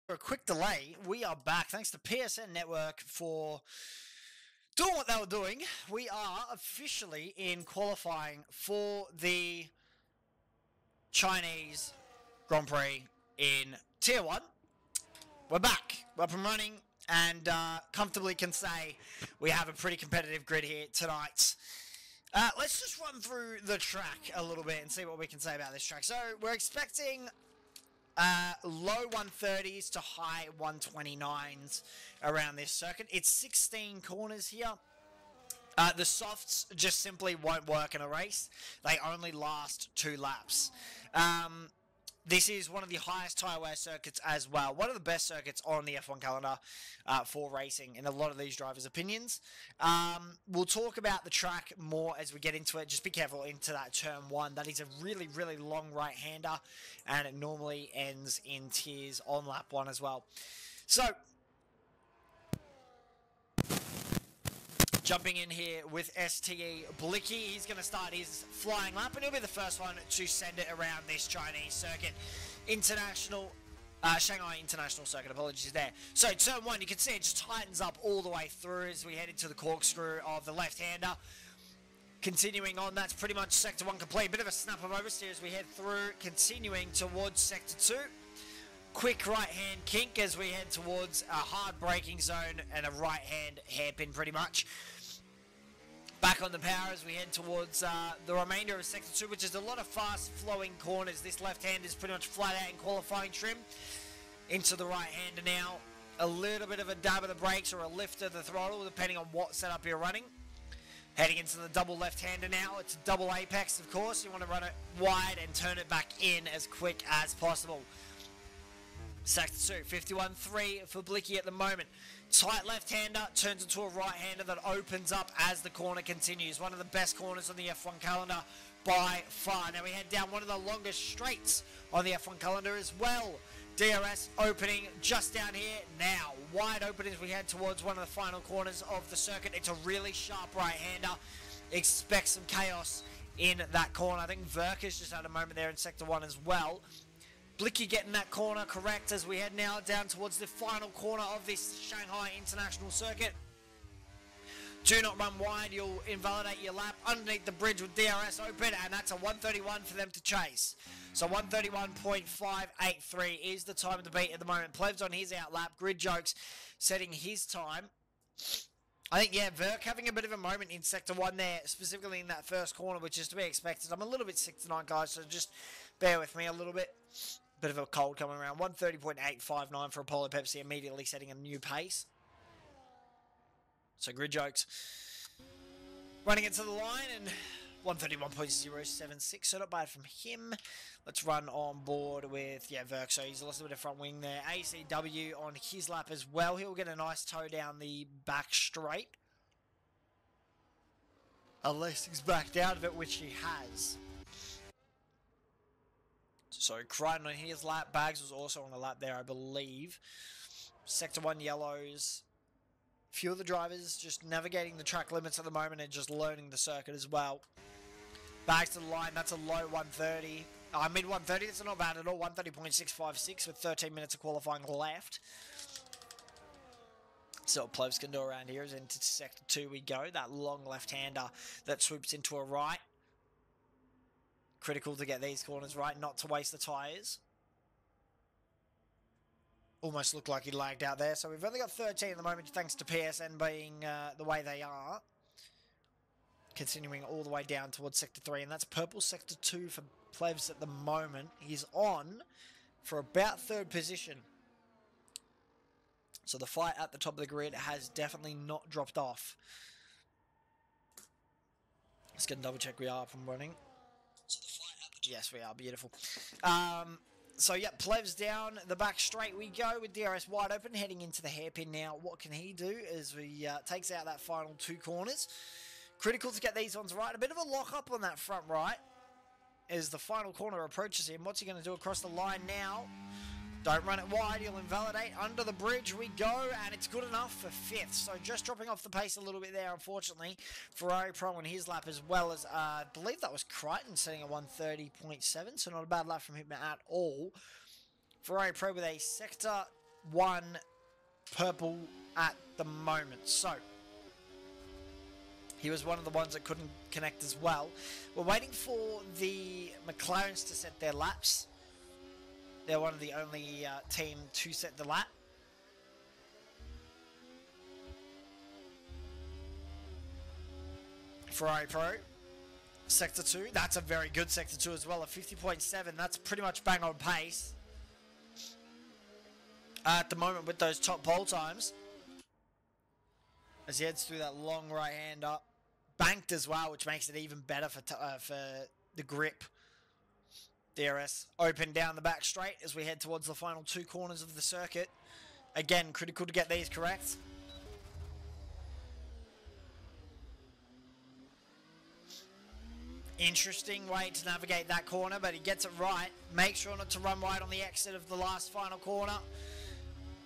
A quick delay. We are back. Thanks to PSN Network for doing what they were doing. We are officially in qualifying for the Chinese Grand Prix in Tier 1. We're back. We're up and running, and comfortably can say we have a pretty competitive grid here tonight. Let's just run through the track a little bit and see what we can say about this track. So we're expecting low 130s to high 129s around this circuit. It's 16 corners here. The softs just simply won't work in a race. They only last 2 laps. This is one of the highest tyre wear circuits as well. One of the best circuits on the F1 calendar for racing in a lot of these drivers' opinions. We'll talk about the track more as we get into it. Just be careful into that turn 1. That is a really, really long right-hander, and it normally ends in tiers on lap 1 as well. So, Jumping in here with STE Blicky. He's going to start his flying lap, and he'll be the first one to send it around this Chinese circuit. Shanghai International Circuit, apologies there. So turn 1, you can see it just tightens up all the way through as we head into the corkscrew of the left-hander. Continuing on, that's pretty much Sector 1 complete. Bit of a snap of oversteer as we head through, continuing towards Sector 2. Quick right-hand kink as we head towards a hard braking zone and a right-hand hairpin pretty much. Back on the power as we head towards the remainder of Sector 2, which is a lot of fast-flowing corners. This left-hand is pretty much flat out in qualifying trim. Into the right-hander now. A little bit of a dab of the brakes or a lift of the throttle, depending on what setup you're running. Heading into the double left-hander now. It's a double apex, of course. You want to run it wide and turn it back in as quick as possible. Sector 2, 51.3 for Blicky at the moment. Tight left-hander turns into a right-hander that opens up as the corner continues. One of the best corners on the F1 calendar by far. Now we head down one of the longest straights on the F1 calendar as well. DRS opening just down here now. Wide open as we head towards one of the final corners of the circuit. It's a really sharp right-hander. Expect some chaos in that corner. I think Verka's just had a moment there in Sector 1 as well. Blicky getting that corner correct as we head now down towards the final corner of this Shanghai International Circuit. Do not run wide, you'll invalidate your lap underneath the bridge with DRS open, and that's a 131 for them to chase. So 131.583 is the time to beat at the moment. Plev's on his out lap, Grid Jokes setting his time. I think, yeah, Verk having a bit of a moment in Sector 1 there, specifically in that first corner, which is to be expected. I'm a little bit sick tonight, guys, so just bear with me a little bit. Bit of a cold coming around. 130.859 for Apollo Pepsi, immediately setting a new pace. So Grid Jokes running it to the line, and 131.076, so not bad from him. Let's run on board with, yeah, Verk, so he's lost a bit of front wing there. ACW on his lap as well. He'll get a nice tow down the back straight. Unless he's backed out of it, which he has. So Crichton on his lap. Bags was also on the lap there, I believe. Sector 1 yellows. Few of the drivers just navigating the track limits at the moment and just learning the circuit as well. Bags to the line, that's a low 130. Mid 130, that's not bad at all. 130.656 with 13 minutes of qualifying left. So what Plevs can do around here is into Sector 2 we go. That long left-hander that swoops into a right. Critical to get these corners right, not to waste the tyres. Almost looked like he lagged out there. So we've only got 13 at the moment, thanks to PSN being the way they are. Continuing all the way down towards Sector 3, and that's purple Sector 2 for Plevs at the moment. He's on for about 3rd position. So the fight at the top of the grid has definitely not dropped off. Let's get a double check we are up and running. Yes, we are. Beautiful. So, yeah, Plevs down the back straight we go with DRS wide open, heading into the hairpin now. What can he do as we takes out that final 2 corners? Critical to get these ones right. A bit of a lock-up on that front right as the final corner approaches him. What's he going to do across the line now? Don't run it wide, you'll invalidate. Under the bridge we go, and it's good enough for 5th. So just dropping off the pace a little bit there, unfortunately. Ferrari Pro on his lap, as well as, I believe that was Crichton setting a 130.7, so not a bad lap from him at all. Ferrari Pro with a Sector 1 purple at the moment. So he was one of the ones that couldn't connect as well. We're waiting for the McLarens to set their laps. They're one of the only team to set the lap. Ferrari Pro, Sector 2. That's a very good Sector 2 as well, a 50.7. That's pretty much bang on pace at the moment with those top pole times. As he heads through that long right-hand up. Banked as well, which makes it even better for the grip. DRS open down the back straight as we head towards the final 2 corners of the circuit. Again, critical to get these correct. Interesting way to navigate that corner, but he gets it right. Make sure not to run wide on the exit of the last final corner.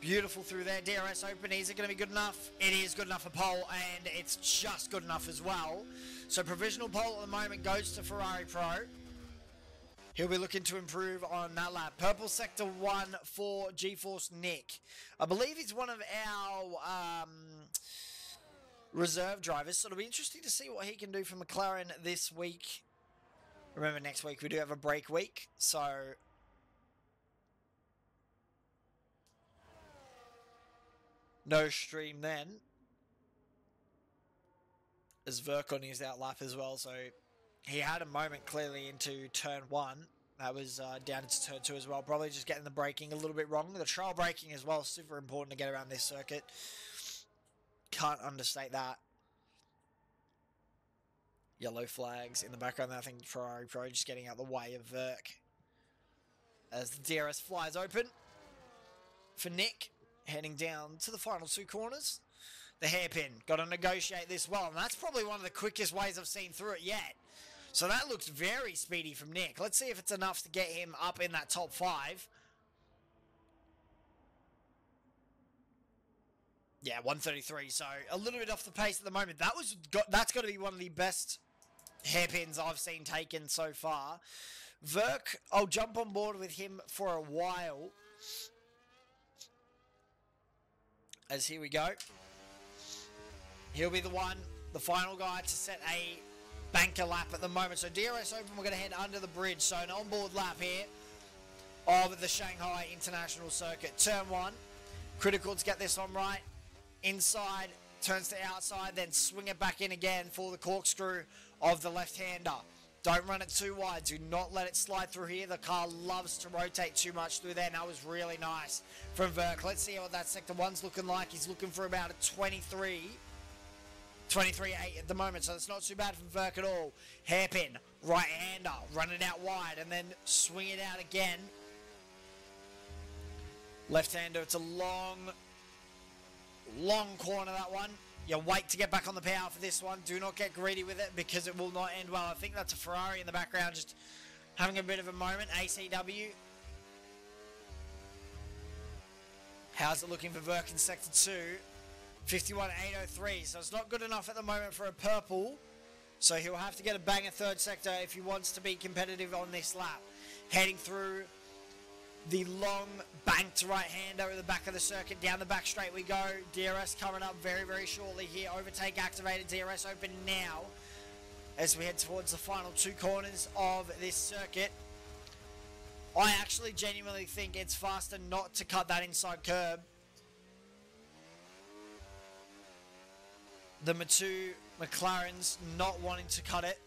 Beautiful through there. DRS open. Is it going to be good enough? It is good enough for pole, and it's just good enough as well. So provisional pole at the moment goes to Ferrari Pro. He'll be looking to improve on that lap. Purple sector 1 for GeForce Nick. I believe he's one of our reserve drivers, so it'll be interesting to see what he can do for McLaren this week. Remember, next week we do have a break week, so no stream then. As Vercon is out lap as well, so he had a moment clearly into turn 1. That was down into turn 2 as well. Probably just getting the braking a little bit wrong. The trail braking as well, super important to get around this circuit. Can't understate that. Yellow flags in the background. I think Ferrari Pro just getting out the way of Verk. As the DRS flies open for Nick. Heading down to the final 2 corners. The hairpin. Got to negotiate this well. And that's probably one of the quickest ways I've seen through it yet. So that looks very speedy from Nick. Let's see if it's enough to get him up in that top 5. Yeah, 133. So a little bit off the pace at the moment. That's got to be one of the best hairpins I've seen taken so far. Verk, I'll jump on board with him for a while. As here we go. He'll be the final guy to set a banker lap at the moment. So DRS open, we're going to head under the bridge. So an onboard lap here of the Shanghai International Circuit. Turn 1. Critical to get this one right. Inside, turns to outside, then swing it back in again for the corkscrew of the left-hander. Don't run it too wide. Do not let it slide through here. The car loves to rotate too much through there. And that was really nice from Verk. Let's see what that sector 1's looking like. He's looking for about a 23.8 at the moment. So it's not too bad from Verk at all. Hairpin, right-hander, run it out wide and then swing it out again. Left-hander, it's a long corner, that one. You wait to get back on the power for this one. Do not get greedy with it because it will not end well. I think that's a Ferrari in the background just having a bit of a moment. ACW. How's it looking for Verk in sector 2? 51.803. So it's not good enough at the moment for a purple. So he'll have to get a banger third sector if he wants to be competitive on this lap. Heading through the long banked right-hander at the back of the circuit. Down the back straight we go. DRS coming up very, very shortly here. Overtake activated. DRS open now as we head towards the final 2 corners of this circuit. I actually genuinely think it's faster not to cut that inside curb. The two McLarens not wanting to cut it.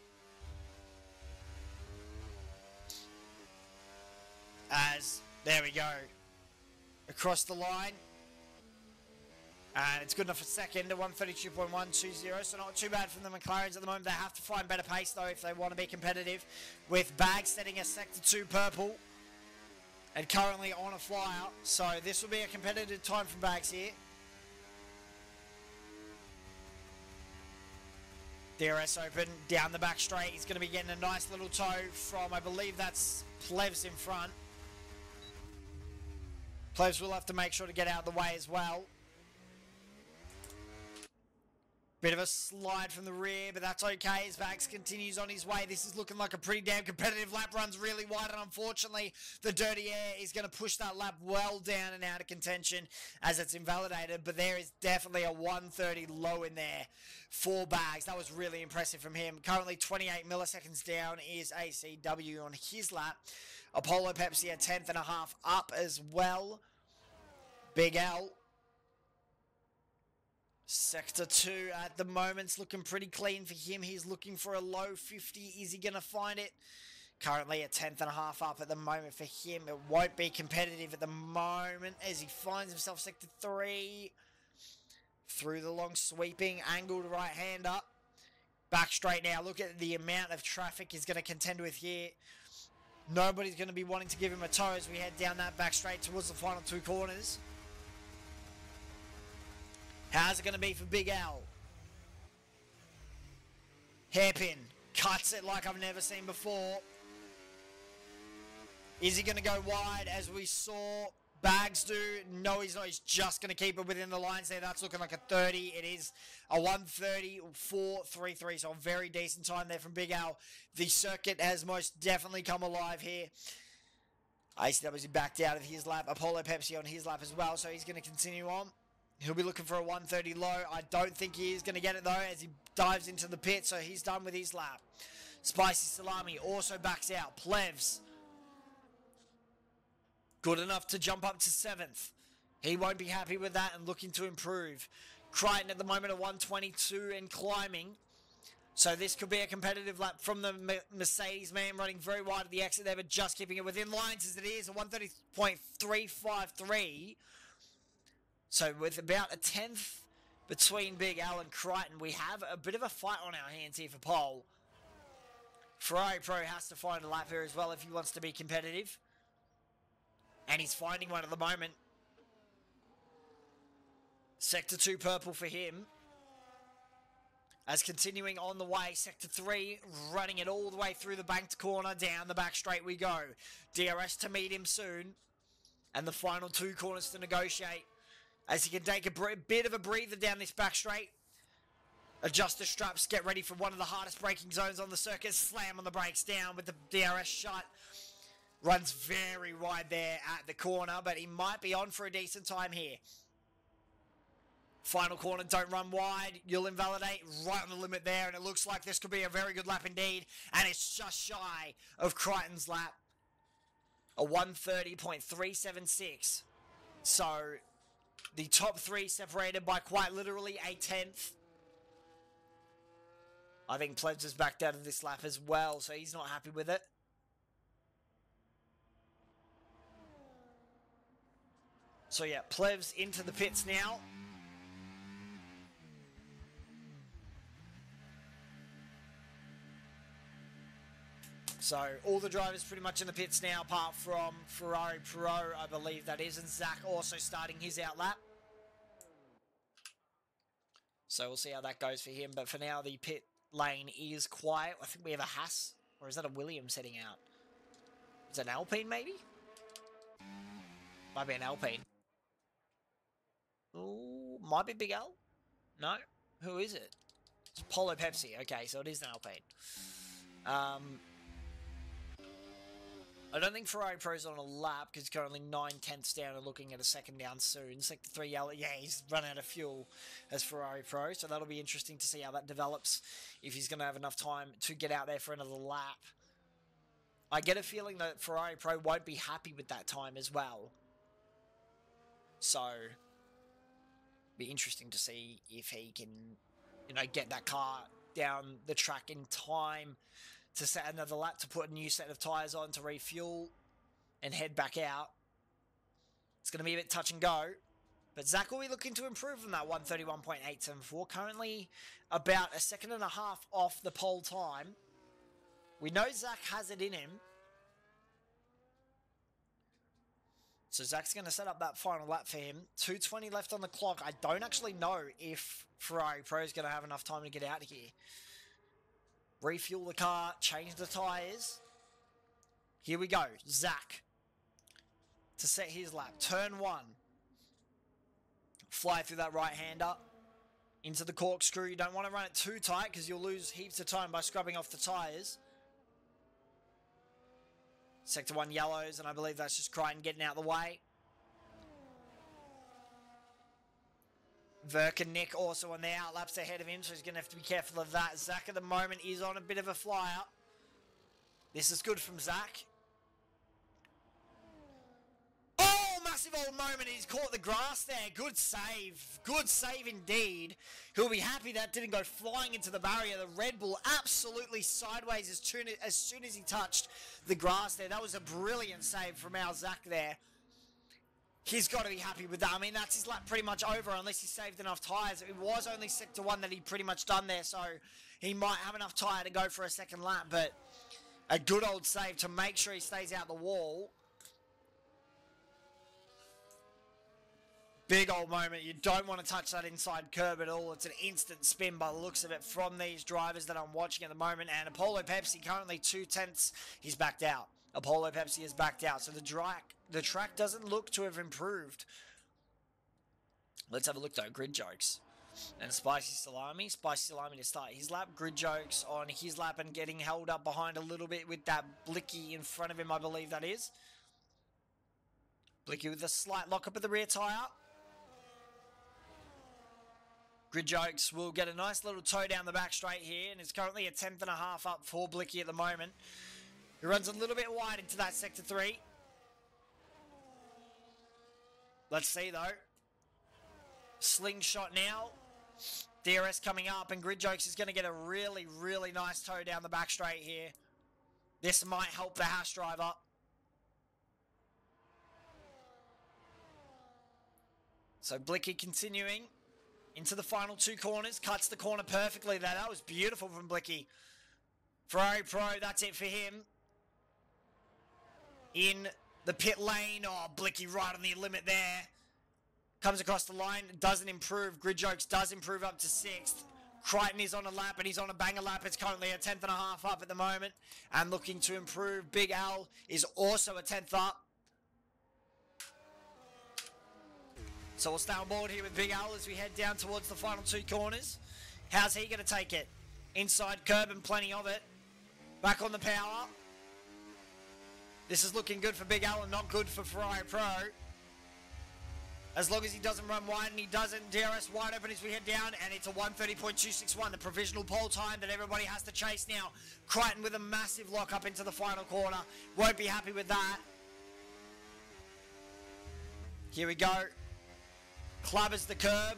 As there we go. Across the line. And it's good enough for second at 132.120. So not too bad from the McLarens at the moment. They have to find better pace though if they want to be competitive. With Bags setting a sector 2 purple. And currently on a flyer. So this will be a competitive time from Bags here. DRS open. Down the back straight. He's going to be getting a nice little toe from, I believe that's Plevs in front. Plevs will have to make sure to get out of the way as well. Bit of a slide from the rear, but that's okay as Bags continues on his way. This is looking like a pretty damn competitive lap. Runs really wide, and unfortunately, the dirty air is going to push that lap well down and out of contention as it's invalidated. But there is definitely a 130 low in there for Bags. That was really impressive from him. Currently 28 milliseconds down is ACW on his lap. Apollo Pepsi a 10th and a half up as well. Big L. Sector 2 at the moment's looking pretty clean for him. He's looking for a low 50. Is he going to find it? Currently a 10th and a half up at the moment for him. It won't be competitive at the moment as he finds himself sector 3. Through the long sweeping angled right-hander. Back straight now. Look at the amount of traffic he's going to contend with here. Nobody's going to be wanting to give him a toe as we head down that back straight towards the final 2 corners. How's it going to be for Big Al? Hairpin. Cuts it like I've never seen before. Is he going to go wide as we saw Bags do. No, he's not. He's just going to keep it within the lines there. That's looking like a 30. It is a 1:34.33, so a very decent time there from Big Al. The circuit has most definitely come alive here. ACW's backed out of his lap. Apollo Pepsi on his lap as well, so he's going to continue on. He'll be looking for a 1:30 low. I don't think he is going to get it, though, as he dives into the pit, so he's done with his lap. Spicy Salami also backs out. Plevs, good enough to jump up to 7th. He won't be happy with that and looking to improve. Crichton at the moment at 1:22 and climbing. So this could be a competitive lap from the Mercedes man, running very wide at the exit there, but just keeping it within lines as it is, a 1:30.353. So with about a 10th between Big Al and Crichton, we have a bit of a fight on our hands here for pole. Ferrari Pro has to find a lap here as well if he wants to be competitive. And he's finding one at the moment. Sector 2 purple for him. As continuing on the way, Sector 3 running it all the way through the banked corner. Down the back straight we go. DRS to meet him soon. And the final 2 corners to negotiate. As he can take a bit of a breather down this back straight. Adjust the straps, get ready for one of the hardest braking zones on the circuit. Slam on the brakes down with the DRS shut. Runs very wide there at the corner, but he might be on for a decent time here. Final corner, don't run wide. You'll invalidate right on the limit there, and it looks like this could be a very good lap indeed. And it's just shy of Crichton's lap. A 1:30.376. So the top 3 separated by quite literally a 10th. I think Plebs is backed out of this lap as well, so he's not happy with it. So yeah, Plevs into the pits now. So all the drivers pretty much in the pits now, apart from Ferrari Pro, I believe that is, and Zach also starting his out lap. So we'll see how that goes for him, but for now the pit lane is quiet. I think we have a Haas, or is that a Williams heading out? Is it an Alpine maybe? Might be an Alpine. Ooh, might be Big Al? No? Who is it? It's Polo Pepsi. Okay, so it is an Alpine. I don't think Ferrari Pro's on a lap because he's currently 9/10ths down and looking at a second down soon. Sector 3 yellow. Yeah, he's run out of fuel as Ferrari Pro, so that'll be interesting to see how that develops, if he's going to have enough time to get out there for another lap. I get a feeling that Ferrari Pro won't be happy with that time as well. So be interesting to see if he can, you know, get that car down the track in time to set another lap, to put a new set of tyres on, to refuel and head back out. It's going to be a bit touch and go, but Zach will be looking to improve from that 1:31.874. Currently about a second and a half off the pole time. We know Zach has it in him. So Zach's going to set up that final lap for him. 2:20 left on the clock. I don't actually know if Ferrari Pro is going to have enough time to get out of here. Refuel the car, change the tyres. Here we go. Zach to set his lap. Turn 1. Fly through that right-hander into the corkscrew. You don't want to run it too tight because you'll lose heaps of time by scrubbing off the tyres. Sector 1 yellows, and I believe that's just Crichton getting out of the way. Verk and Nick also on the out laps ahead of him, so he's going to have to be careful of that. Zach at the moment is on a bit of a flyer. This is good from Zach. Oh, massive old moment. He's caught the grass there. Good save. Good save indeed. He'll be happy that didn't go flying into the barrier. The Red Bull absolutely sideways as soon as he touched the grass there. That was a brilliant save from our Zach there. He's got to be happy with that. I mean, that's his lap pretty much over unless he saved enough tyres. It was only Sector 1 that he'd pretty much done there, so he might have enough tyre to go for a second lap, but a good old save to make sure he stays out the wall. Big old moment. You don't want to touch that inside curb at all. It's an instant spin by the looks of it from these drivers that I'm watching at the moment, and Apollo Pepsi currently 2/10ths. He's backed out. Apollo Pepsi has backed out. So the track doesn't look to have improved. Let's have a look though. Grid jokes. And Spicy Salami. Spicy Salami to start his lap. Grid jokes on his lap and getting held up behind a little bit with that Blicky in front of him, I believe that is. Blicky with a slight lock up at the rear tyre. Grid jokes will get a nice little toe down the back straight here, and it's currently a 10th and a half up for Blicky at the moment. He runs a little bit wide into that sector 3. Let's see though. Slingshot now. DRS coming up, and Grid Jokes is going to get a really, really nice toe down the back straight here. This might help the Hash driver. So Blicky continuing into the final 2 corners. Cuts the corner perfectly there. That was beautiful from Blicky. Ferrari Pro, that's it for him. In the pit lane. Oh, Blicky right on the limit there. Comes across the line, doesn't improve. Grid Jokes does improve up to 6th. Crichton is on a lap, and he's on a banger lap. It's currently a 10th and a half up at the moment. And looking to improve. Big Al is also a 10th up. So we'll stay on board here with Big Al as we head down towards the final 2 corners. How's he going to take it? Inside curb and plenty of it. Back on the power. This is looking good for Big Al and not good for Ferrari Pro. As long as he doesn't run wide, and he doesn't, DRS wide open as we head down, and it's a 1:30.261, the provisional pole time that everybody has to chase now. Crichton with a massive lock up into the final corner. Won't be happy with that. Here we go. Clubbers the curb.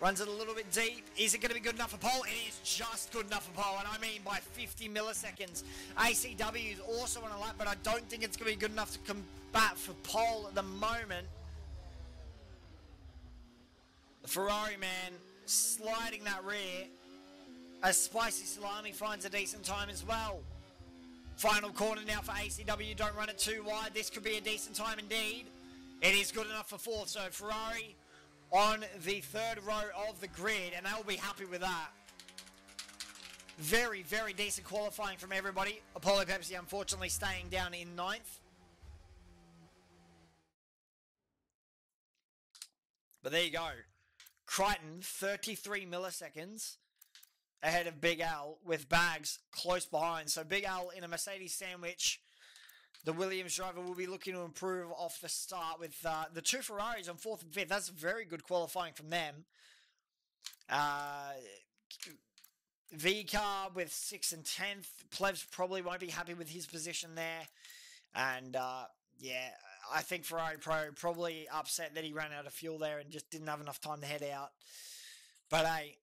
Runs it a little bit deep. Is it going to be good enough for pole? It is just good enough for pole, and I mean by 50 milliseconds. ACW is also on a lap, but I don't think it's going to be good enough to combat for pole at the moment. The Ferrari man sliding that rear as Spicy Salami finds a decent time as well. Final corner now for ACW. Don't run it too wide. This could be a decent time indeed. It is good enough for 4th. So Ferrari on the 3rd row of the grid, and they'll be happy with that. Very, very decent qualifying from everybody. Apollo Pepsi unfortunately staying down in 9th. But there you go. Crichton, 33 milliseconds ahead of Big Al, with Bags close behind. So Big Al in a Mercedes sandwich. The Williams driver will be looking to improve off the start with the 2 Ferraris on 4th and 5th. That's very good qualifying from them. V-Car with 6th and 10th. Plebs probably won't be happy with his position there. And yeah, I think Ferrari Pro probably upset that he ran out of fuel there and just didn't have enough time to head out. But hey,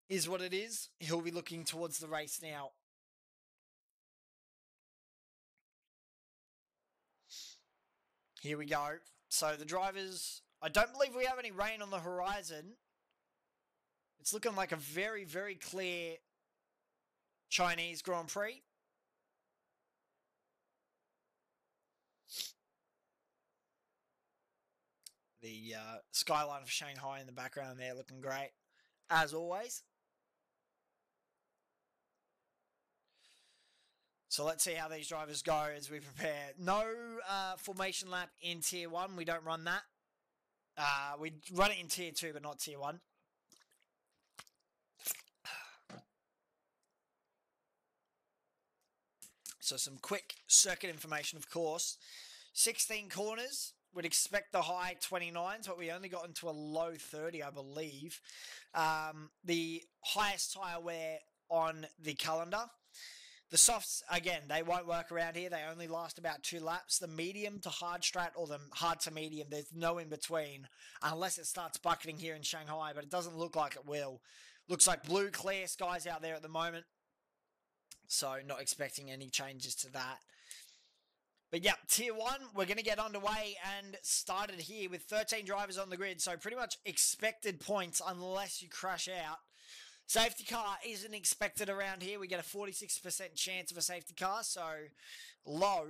is what it is. He'll be looking towards the race now. Here we go. So the drivers, I don't believe we have any rain on the horizon. It's looking like a very, very clear Chinese Grand Prix. The skyline of Shanghai in the background there looking great, as always. So let's see how these drivers go as we prepare. No formation lap in Tier 1. We don't run that. We run it in Tier 2, but not Tier 1. So some quick circuit information, of course. 16 corners. Would expect the high 29s, but we only got into a low 30, I believe. The highest tyre wear on the calendar. The softs, again, they won't work around here. They only last about 2 laps. The medium to hard strat or the hard to medium, there's no in between unless it starts bucketing here in Shanghai, but it doesn't look like it will. Looks like blue, clear skies out there at the moment. So not expecting any changes to that. But yeah, Tier 1, we're going to get underway and started here with 13 drivers on the grid. So pretty much expected points unless you crash out. Safety car isn't expected around here. We get a 46% chance of a safety car, so low.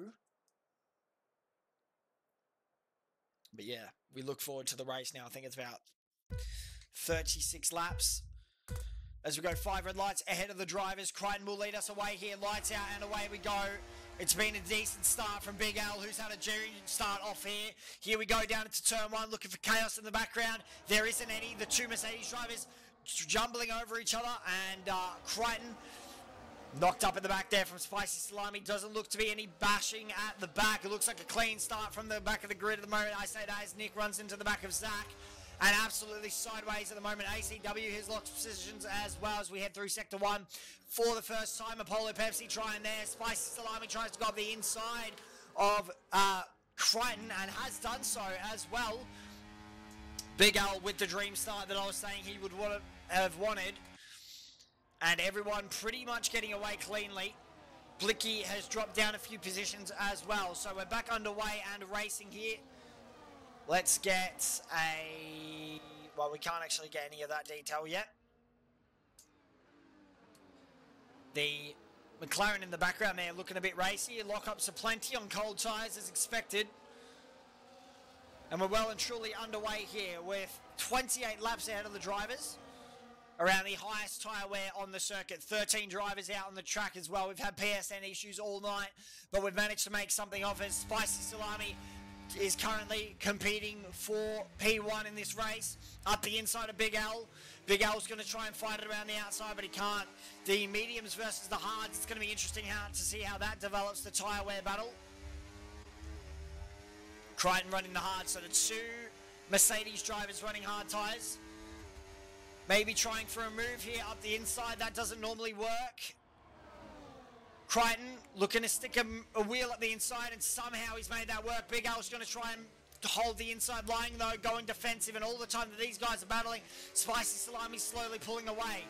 But yeah, we look forward to the race now. I think it's about 36 laps. As we go 5 red lights ahead of the drivers. Crichton will lead us away here. Lights out and away we go. It's been a decent start from Big Al, who's had a genuine start off here. Here we go down into turn one, looking for chaos in the background. There isn't any. The two Mercedes drivers jumbling over each other, and Crichton knocked up in the back there from Spicy Salami. Doesn't look to be any bashing at the back. It looks like a clean start from the back of the grid at the moment. I say that as Nick runs into the back of Zach. And absolutely sideways at the moment. ACW has lost positions as well as we head through Sector 1 for the first time. Apollo Pepsi trying there. Spicy Salami tries to go up the inside of Crichton and has done so as well. Big Al with the dream start that I was saying he would have wanted. And everyone pretty much getting away cleanly. Blicky has dropped down a few positions as well. So we're back underway and racing here. Let's get a... Well, we can't actually get any of that detail yet. The McLaren in the background there looking a bit racy. Lockups are plenty on cold tyres as expected. And we're well and truly underway here with 28 laps ahead of the drivers. Around the highest tyre wear on the circuit. 13 drivers out on the track as well. We've had PSN issues all night, but we've managed to make something of it. Spicy Salami is currently competing for P1 in this race. Up the inside of Big Al. Big Al's going to try and fight it around the outside, but he can't. The mediums versus the hards. It's going to be interesting to see how that develops, the tyre wear battle. Crichton running the hard, so the two Mercedes drivers running hard tyres. Maybe trying for a move here up the inside. That doesn't normally work. Crichton looking to stick a wheel up the inside, and somehow he's made that work. Big Al's going to try and hold the inside line, though, going defensive, and all the time that these guys are battling, Spicy Salami slowly pulling away.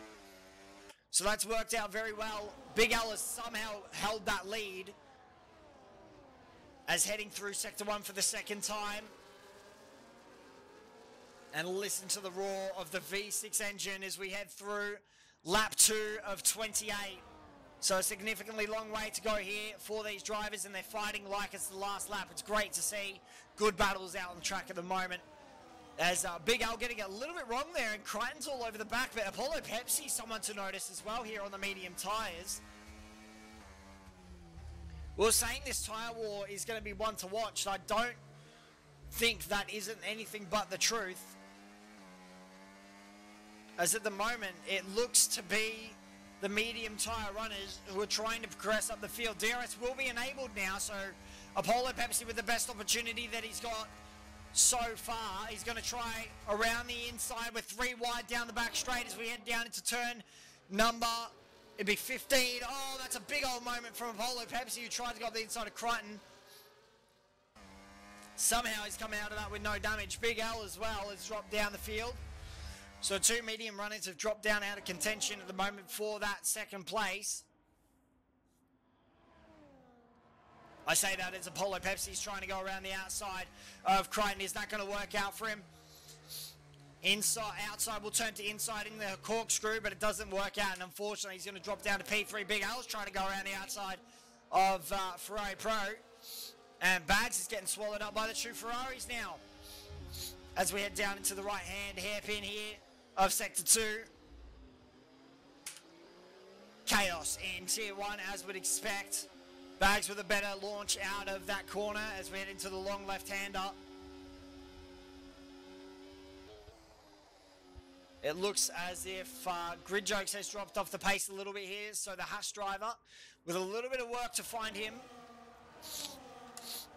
So that's worked out very well. Big Al has somehow held that lead as heading through Sector 1 for the second time. And listen to the roar of the V6 engine as we head through lap 2 of 28. So a significantly long way to go here for these drivers, and they're fighting like it's the last lap. It's great to see good battles out on the track at the moment. As Big Al getting a little bit wrong there, and Crichton's all over the back, but Apollo Pepsi, someone to notice as well here on the medium tyres. We were saying this tyre war is going to be one to watch. I don't think that isn't anything but the truth. As at the moment, it looks to be the medium tyre runners who are trying to progress up the field. DRS will be enabled now, so Apollo Pepsi with the best opportunity that he's got so far. He's going to try around the inside with 3 wide down the back straight as we head down into turn number, it'd be 15. Oh, that's a big old moment from Apollo Pepsi, who tried to go up the inside of Crichton. Somehow he's come out of that with no damage. Big Al as well has dropped down the field. So 2 medium runners have dropped down out of contention at the moment for that second place. I say that as Apollo Pepsi's trying to go around the outside of Crichton. Is that going to work out for him? Outside will turn to inside in the corkscrew, but it doesn't work out, and unfortunately he's going to drop down to P3. Big Al's trying to go around the outside of Ferrari Pro. And Bags is getting swallowed up by the two Ferraris now. As we head down into the right-hand hairpin here of Sector 2. Chaos in Tier 1, as we'd expect. Bags with a better launch out of that corner as we head into the long left-hander. It looks as if Grid Jokes has dropped off the pace a little bit here, so the Haas driver with a little bit of work to find him.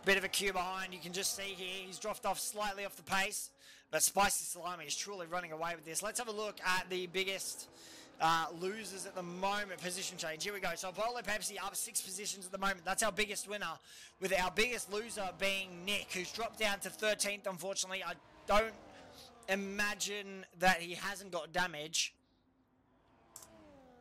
Bit of a queue behind, you can just see here, he's dropped off slightly off the pace, but Spicy Salami is truly running away with this. Let's have a look at the biggest losers at the moment. Position change, here we go. So Apollo Pepsi up 6 positions at the moment. That's our biggest winner, with our biggest loser being Nick, who's dropped down to 13th, unfortunately. I don't imagine that he hasn't got damage,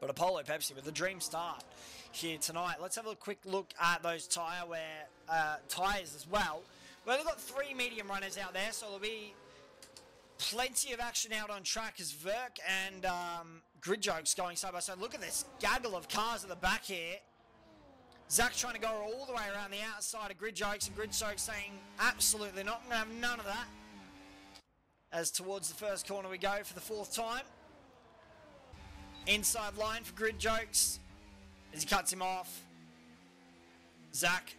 but Apollo Pepsi with the dream start here tonight. Let's have a quick look at those tyres as well. We've only got 3 medium runners out there, so there'll be plenty of action out on track as Verk and Grid Jokes going side by side. Look at this gaggle of cars at the back here. Zach trying to go all the way around the outside of Grid Jokes, and Grid Jokes saying absolutely not, I'm going to have none of that. As towards the first corner we go for the 4th time. Inside line for Grid Jokes as he cuts him off. Zach.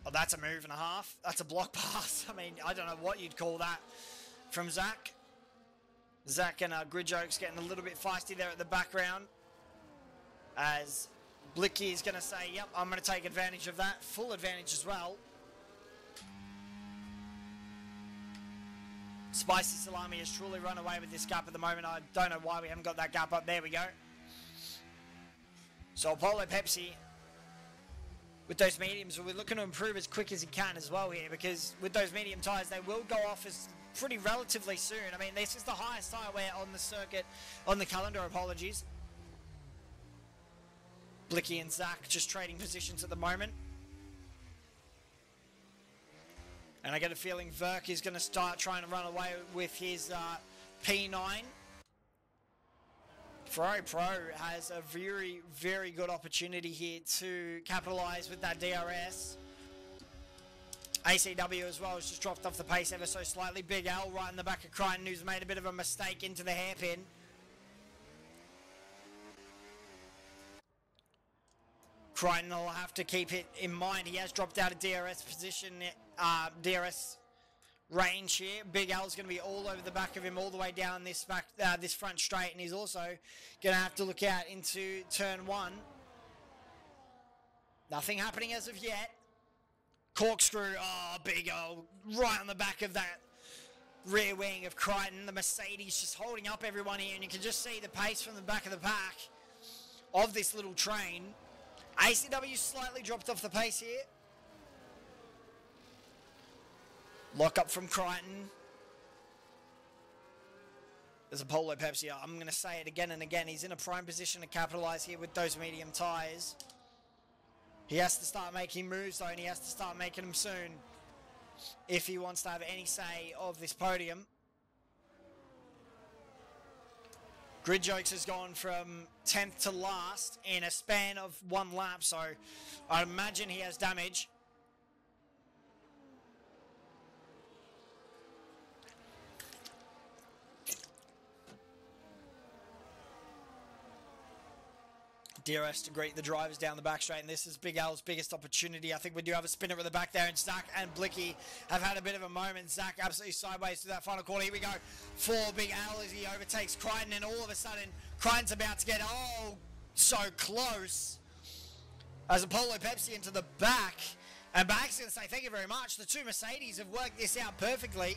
Oh, that's a move and a half. That's a block pass. I mean, I don't know what you'd call that from Zach. Zach and Gridjokes getting a little bit feisty there at the background. As Blicky is going to say, yep, I'm going to take advantage of that. Full advantage as well. Spicy Salami has truly run away with this gap at the moment. I don't know why we haven't got that gap up. There we go. So Apollo Pepsi, with those mediums, we're looking to improve as quick as he can as well here, because with those medium tyres, they will go off as pretty relatively soon. I mean, this is the highest tyre wear on the circuit, on the calendar, apologies. Blicky and Zach just trading positions at the moment. And I get a feeling Verk is going to start trying to run away with his P9. Ferrari Pro has a very, very good opportunity here to capitalise with that DRS. ACW as well has just dropped off the pace ever so slightly. Big L right in the back of Crichton, who's made a bit of a mistake into the hairpin. Crichton will have to keep it in mind. He has dropped out of DRS position, DRS range here. Big L's going to be all over the back of him, all the way down this back, this front straight, and he's also going to have to look out into turn 1. Nothing happening as of yet. Corkscrew, oh, Big L, right on the back of that rear wing of Crichton. The Mercedes just holding up everyone here, and you can just see the pace from the back of the pack of this little train. ACW slightly dropped off the pace here. Lock up from Crichton. There's Apollo Pepsi. I'm going to say it again and again. He's in a prime position to capitalise here with those medium tyres. He has to start making moves though, and he has to start making them soon if he wants to have any say of this podium. Gridjokes has gone from 10th to last in a span of 1 lap, so I imagine he has damage. DRS to greet the drivers down the back straight, and this is Big Al's biggest opportunity. I think we do have a spinner at the back there, and Zach and Blicky have had a bit of a moment. Zach absolutely sideways to that final corner. Here we go for Big Al as he overtakes Crichton, and all of a sudden, Crichton's about to get, oh, so close. As Apollo Pepsi into the back, and Back's going to say thank you very much. The two Mercedes have worked this out perfectly.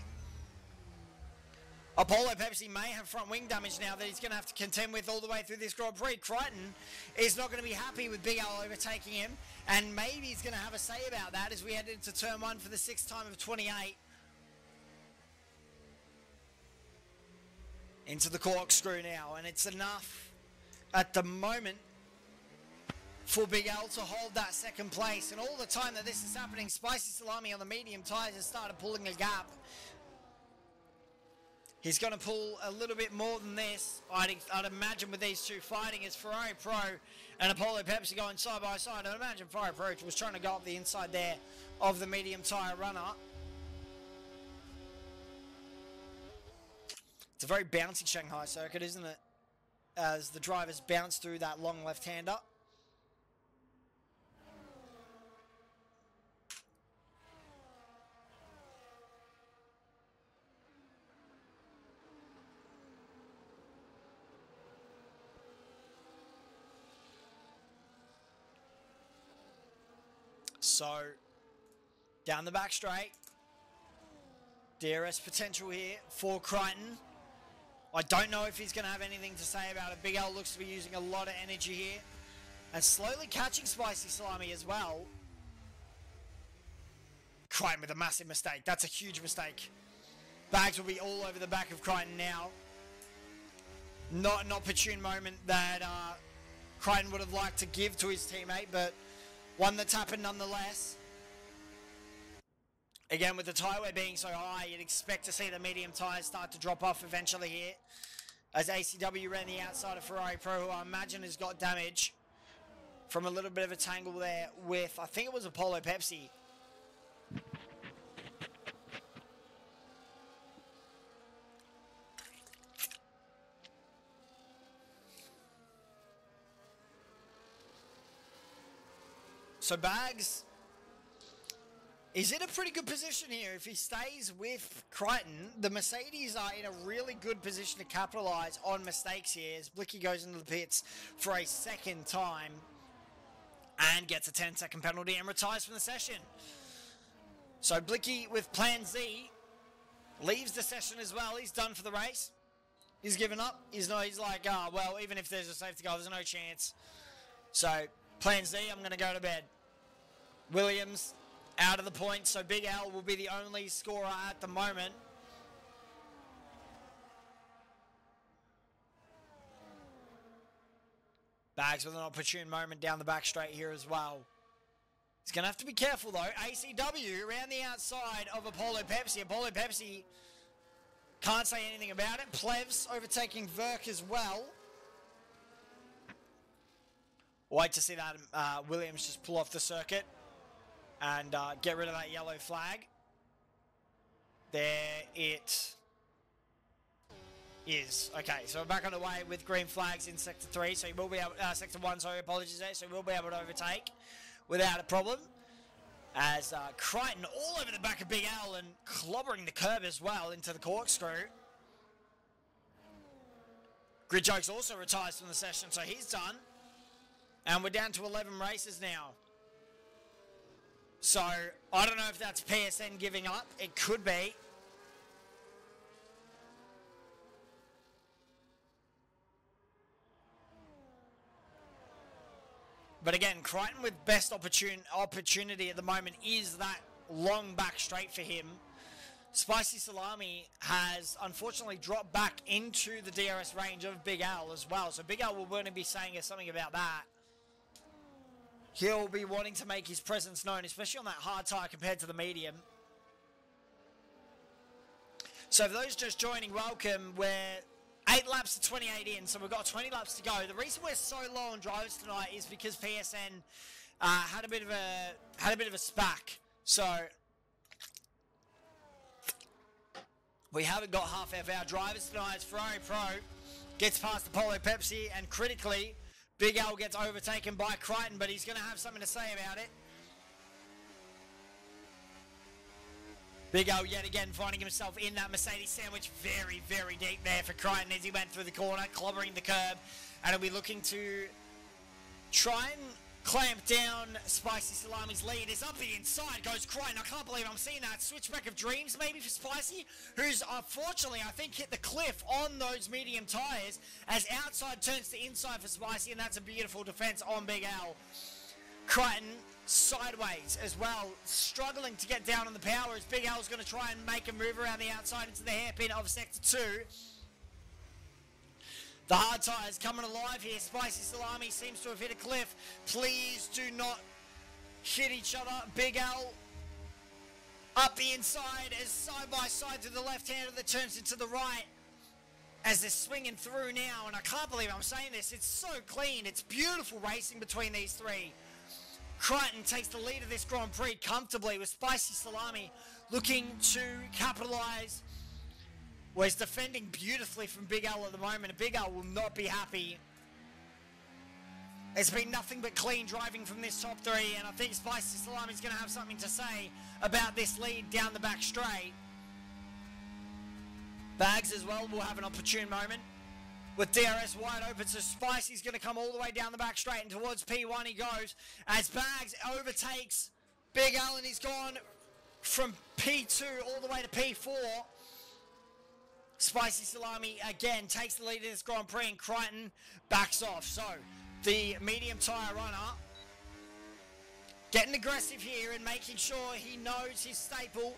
Apollo Pepsi may have front wing damage now that he's going to have to contend with all the way through this Grand Prix. Crichton is not going to be happy with Big Al overtaking him, and maybe he's going to have a say about that as we head into turn 1 for the 6th time of 28. Into the corkscrew now, and it's enough at the moment for Big Al to hold that 2nd place. And all the time that this is happening, Spicy Salami on the medium tyres has started pulling a gap. He's going to pull a little bit more than this, I'd imagine, with these two fighting. As Ferrari Pro and Apollo Pepsi going side by side. I'd imagine Ferrari Pro was trying to go up the inside there of the medium tyre runner. It's a very bouncy Shanghai circuit, isn't it? As the drivers bounce through that long left-hander. So, down the back straight. DRS potential here for Crichton. I don't know if he's going to have anything to say about it. Big L looks to be using a lot of energy here. And slowly catching Spicy Salami as well. Crichton with a massive mistake. That's a huge mistake. Bags will be all over the back of Crichton now. Not an opportune moment that Crichton would have liked to give to his teammate, but one that's happened nonetheless. Again, with the tyre wear being so high, you'd expect to see the medium tyres start to drop off eventually here. As ACW ran the outside of Ferrari Pro, who I imagine has got damage from a little bit of a tangle there with, I think it was Apollo Pepsi. So Bags is in a pretty good position here. If he stays with Crichton, the Mercedes are in a really good position to capitalise on mistakes here as Blicky goes into the pits for a second time and gets a 10-second penalty and retires from the session. So Blicky with Plan Z leaves the session as well. He's done for the race. He's given up. He's like, well, even if there's a safety car, there's no chance. So, Plan Z, I'm going to go to bed. Williams out of the point, so Big Al will be the only scorer at the moment. Bags with an opportune moment down the back straight here as well. He's going to have to be careful, though. ACW around the outside of Apollo Pepsi. Apollo Pepsi can't say anything about it. Plevs overtaking Verk as well. Wait to see that Williams just pull off the circuit and get rid of that yellow flag. There it is. Okay, so we're back on the way with green flags in Sector 3. So you will be able, Sector 1, sorry, apologies there. So we'll be able to overtake without a problem. As Crichton all over the back of Big Al and clobbering the curb as well into the corkscrew. Grid Jokes also retires from the session, so he's done. And we're down to 11 races now. So, I don't know if that's PSN giving up. It could be. But again, Crichton with best opportunity at the moment is that long back straight for him. Spicy Salami has unfortunately dropped back into the DRS range of Big Al as well. So Big Al will want to be saying something about that. He'll be wanting to make his presence known, especially on that hard tyre compared to the medium. So for those just joining, welcome. We're 8 laps to 28 in, so we've got 20 laps to go. The reason we're so low on drivers tonight is because PSN had a bit of a SPAC. So we haven't got half of our drivers tonight. It's Ferrari Pro gets past Apollo Pepsi, and critically, Big Al gets overtaken by Crichton, but he's going to have something to say about it. Big Al yet again finding himself in that Mercedes sandwich very, very deep there for Crichton as he went through the corner, clobbering the curb, and he'll be looking to try and clamp down Spicy Salami's lead. Is up the inside goes Crichton. I can't believe I'm seeing that switchback of dreams maybe for Spicy, who's unfortunately I think hit the cliff on those medium tyres as outside turns to inside for Spicy, and that's a beautiful defence on Big Al. Crichton sideways as well, struggling to get down on the power as Big Al's going to try and make a move around the outside into the hairpin of Sector 2. The hard tyres coming alive here. Spicy Salami seems to have hit a cliff. Please do not hit each other. Big Al up the inside as side by side to the left-hander that turns into the right as they're swinging through now. And I can't believe I'm saying this. It's so clean. It's beautiful racing between these three. Crichton takes the lead of this Grand Prix comfortably with Spicy Salami looking to capitalise. Well, he's defending beautifully from Big Al at the moment, and Big Al will not be happy. It's been nothing but clean driving from this top three, and I think Spicy Salami's going to have something to say about this lead down the back straight. Bags as well will have an opportune moment with DRS wide open, so Spicy's going to come all the way down the back straight, and towards P1 he goes as Bags overtakes Big Al, and he's gone from P2 all the way to P4. Spicy Salami again takes the lead in this Grand Prix, and Crichton backs off. So the medium tyre runner getting aggressive here and making sure he knows his staple.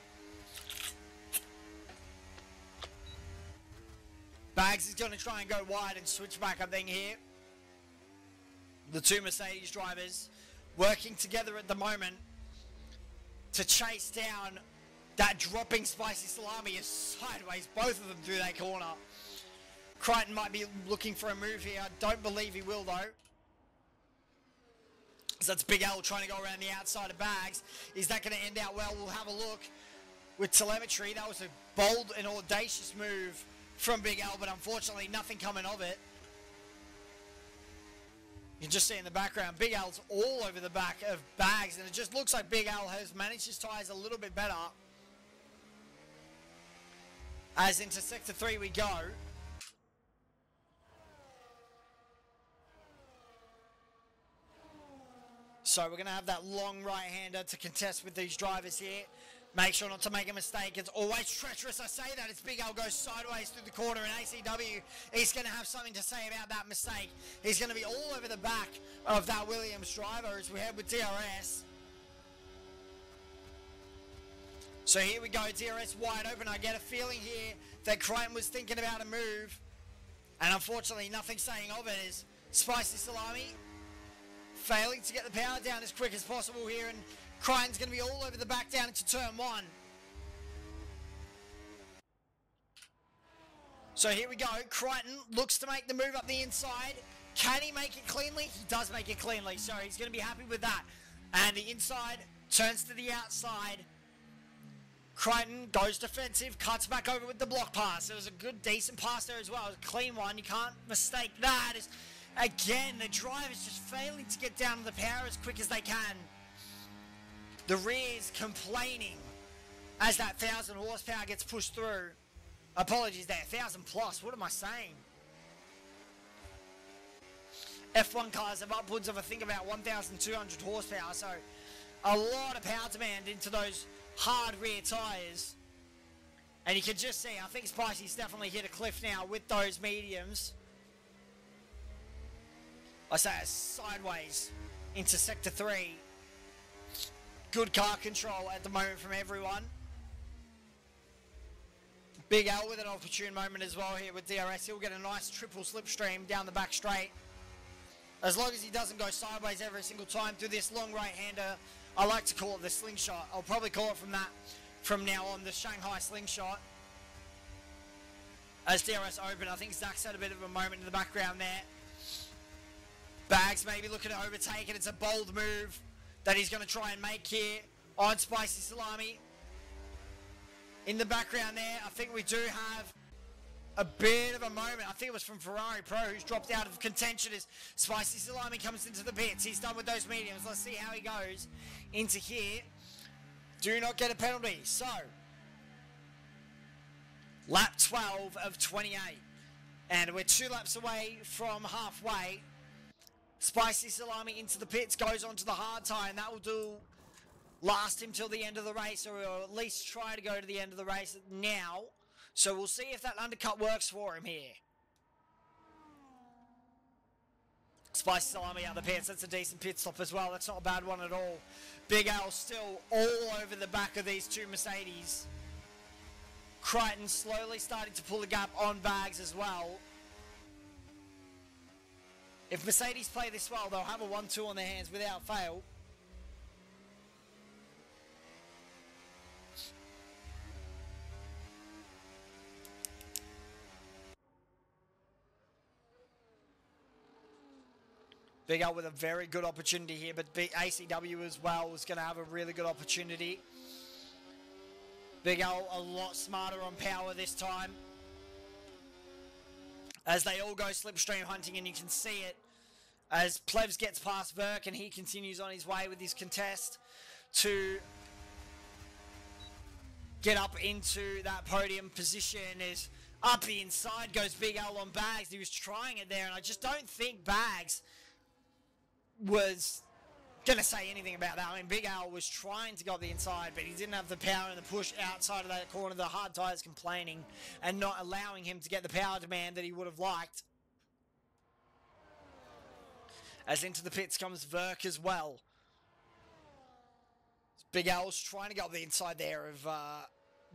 Bags is going to try and go wide and switch back, I think, here. The two Mercedes drivers working together at the moment to chase down that dropping Spicy Salami is sideways, both of them through that corner. Crichton might be looking for a move here. I don't believe he will, though. So that's Big Al trying to go around the outside of Bags. Is that going to end out well? We'll have a look with telemetry. That was a bold and audacious move from Big Al, but unfortunately nothing coming of it. You can just see in the background, Big Al's all over the back of Bags, and it just looks like Big Al has managed his tyres a little bit better. As into Sector 3 we go. So we're going to have that long right-hander to contest with these drivers here. Make sure not to make a mistake. It's always treacherous. I say that. It's Big Al goes sideways through the corner, and ACW is going to have something to say about that mistake. He's going to be all over the back of that Williams driver as we head with DRS. So here we go. DRS wide open. I get a feeling here that Crichton was thinking about a move, and unfortunately nothing saying of it is Spicy Salami failing to get the power down as quick as possible here, and Crichton's going to be all over the back down into turn 1. So here we go. Crichton looks to make the move up the inside. Can he make it cleanly? He does make it cleanly, so he's going to be happy with that. And the inside turns to the outside. Crichton goes defensive, cuts back over with the block pass. It was a good, decent pass there as well. It was a clean one. You can't mistake that. Again, the driver's just failing to get down to the power as quick as they can. The rear's complaining as that 1,000 horsepower gets pushed through. Apologies there, 1,000 plus. What am I saying? F1 cars have upwards of, I think, about 1,200 horsepower. So a lot of power demand into those hard rear tyres. And you can just see, I think Spicy's definitely hit a cliff now with those mediums. I say it's sideways into Sector 3. Good car control at the moment from everyone. Big Al with an opportune moment as well here with DRS. He'll get a nice triple slipstream down the back straight. As long as he doesn't go sideways every single time through this long right-hander. I like to call it the slingshot. I'll probably call it from now on, the Shanghai slingshot. As DRS open, I think Zach's had a bit of a moment in the background there. Bags maybe looking to overtake it. It's a bold move that he's going to try and make here on Spicy Salami. In the background there, I think we do have a bit of a moment. I think it was from Ferrari Pro, who's dropped out of contention as Spicy Salami comes into the pits. He's done with those mediums. Let's see how he goes into here. Do not get a penalty. So, lap 12 of 28. And we're 2 laps away from halfway. Spicy Salami into the pits, goes onto the hard tyre, and that will last him till the end of the race, or at least try to go to the end of the race now. So we'll see if that undercut works for him here. Spicy Salami out of the pits. That's a decent pit stop as well. That's not a bad one at all. Big Al still all over the back of these two Mercedes. Crichton slowly starting to pull the gap on Bags as well. If Mercedes play this well, they'll have a 1-2 on their hands without fail. Big Al with a very good opportunity here, but ACW as well was going to have a really good opportunity. Big Al a lot smarter on power this time, as they all go slipstream hunting, and you can see it as Plebs gets past Verk and he continues on his way with his contest to get up into that podium position. As up the inside goes Big Al on Bags. He was trying it there, and I just don't think Bags was going to say anything about that. I mean, Big Al was trying to go up the inside, but he didn't have the power and the push outside of that corner. The hard tyres complaining and not allowing him to get the power demand that he would have liked. As into the pits comes Verk as well. Big Al's trying to go up the inside there of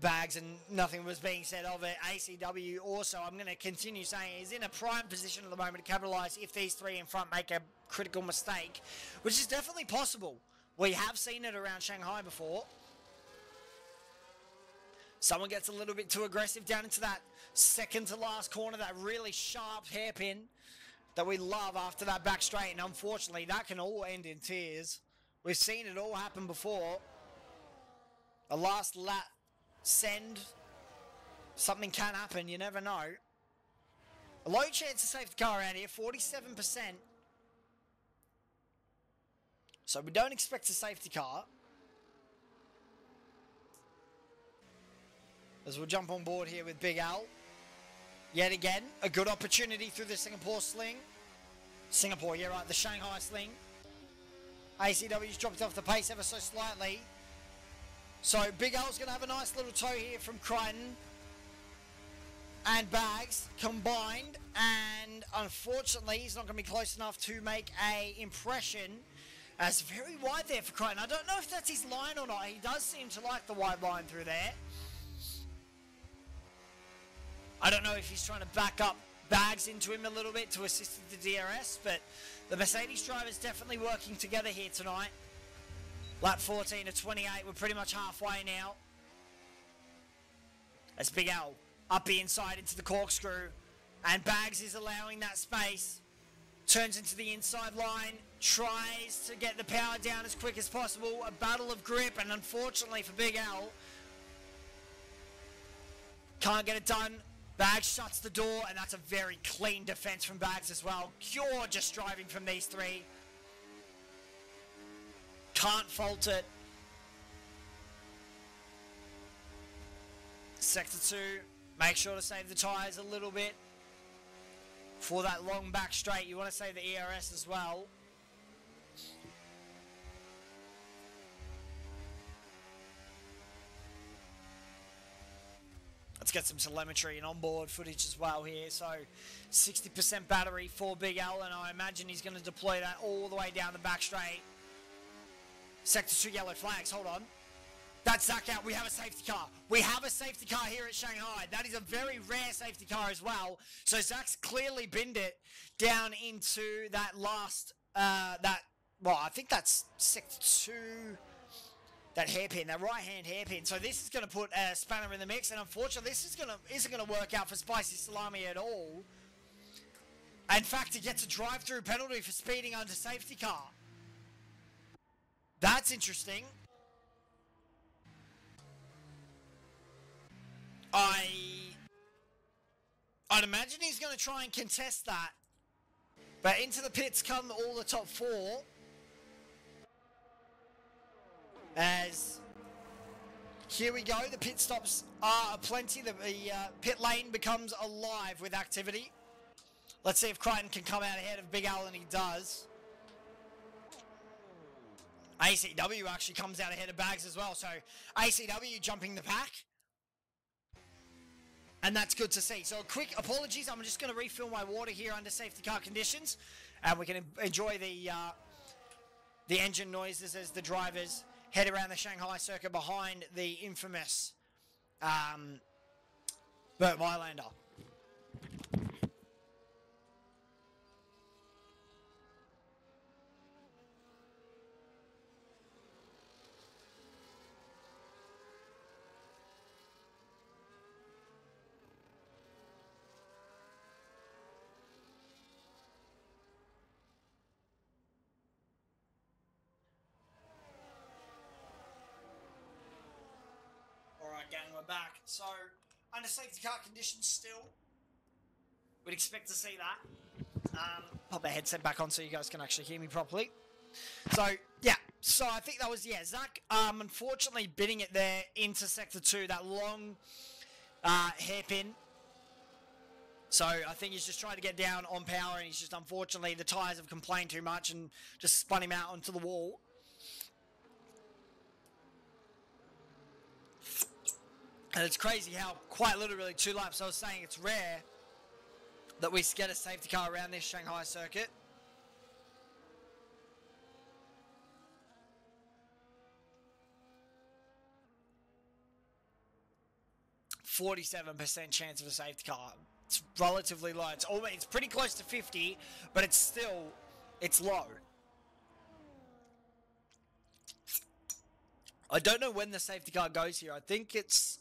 Bags, and nothing was being said of it. ACW also, I'm going to continue saying, is in a prime position at the moment to capitalise if these three in front make a critical mistake, which is definitely possible. We have seen it around Shanghai before. Someone gets a little bit too aggressive down into that second to last corner, that really sharp hairpin that we love after that back straight, and unfortunately that can all end in tears. We've seen it all happen before. A last lap send, something can happen, you never know. A low chance to save the car around here, 47%. So we don't expect a safety car. As we'll jump on board here with Big Al. Yet again, a good opportunity through the Singapore sling. Singapore, yeah right, the Shanghai sling. ACW's dropped off the pace ever so slightly. So Big Al's going to have a nice little tow here from Crichton and Bags combined. And unfortunately, he's not going to be close enough to make a impression. As very wide there for Crichton. I don't know if that's his line or not. He does seem to like the wide line through there. I don't know if he's trying to back up Bags into him a little bit to assist with the DRS, but the Mercedes drivers definitely working together here tonight. Lap 14 to 28, we're pretty much halfway now. As Big Al up the inside into the corkscrew, and Bags is allowing that space. Turns into the inside line, tries to get the power down as quick as possible. A battle of grip, and unfortunately for Big Al, can't get it done. Bags shuts the door, and that's a very clean defense from Bags as well. Gorgeous driving from these three. Can't fault it. Sector 2, make sure to save the tyres a little bit. For that long back straight, you want to save the ERS as well. Let's get some telemetry and onboard footage as well here. So 60% battery for Big Al, and I imagine he's going to deploy that all the way down the back straight. Sector 2 yellow flags, hold on. That's Zach out. We have a safety car. We have a safety car here at Shanghai. That is a very rare safety car as well. So Zach's clearly binned it down into that last, well, I think that's Sector 2, that hairpin, that right-hand hairpin. So this is going to put a spanner in the mix, and unfortunately, this isn't going to work out for Spicy Salami at all. In fact, he gets a drive-through penalty for speeding under safety car. That's interesting. I'd imagine he's going to try and contest that. But into the pits come all the top four. As here we go, the pit stops are plenty. The pit lane becomes alive with activity. Let's see if Crichton can come out ahead of Big Al, and he does. ACW actually comes out ahead of Bags as well. So ACW jumping the pack. And that's good to see. So quick apologies. I'm just going to refill my water here under safety car conditions. And we can enjoy the engine noises as the drivers head around the Shanghai circuit behind the infamous Burt Mylander. Gang, we're back. So, under safety car conditions still, we'd expect to see that. Pop the headset back on so you guys can actually hear me properly. So, yeah. So, I think that was, yeah, Zach, unfortunately bidding it there into Sector 2, that long hairpin. So, I think he's just trying to get down on power, and he's just, unfortunately, the tyres have complained too much and just spun him out onto the wall. And it's crazy how quite literally 2 laps, I was saying it's rare that we get a safety car around this Shanghai circuit. %47% chance of a safety car. It's relatively low. It's pretty close to 50, but it's low. I don't know when the safety car goes here. I think it's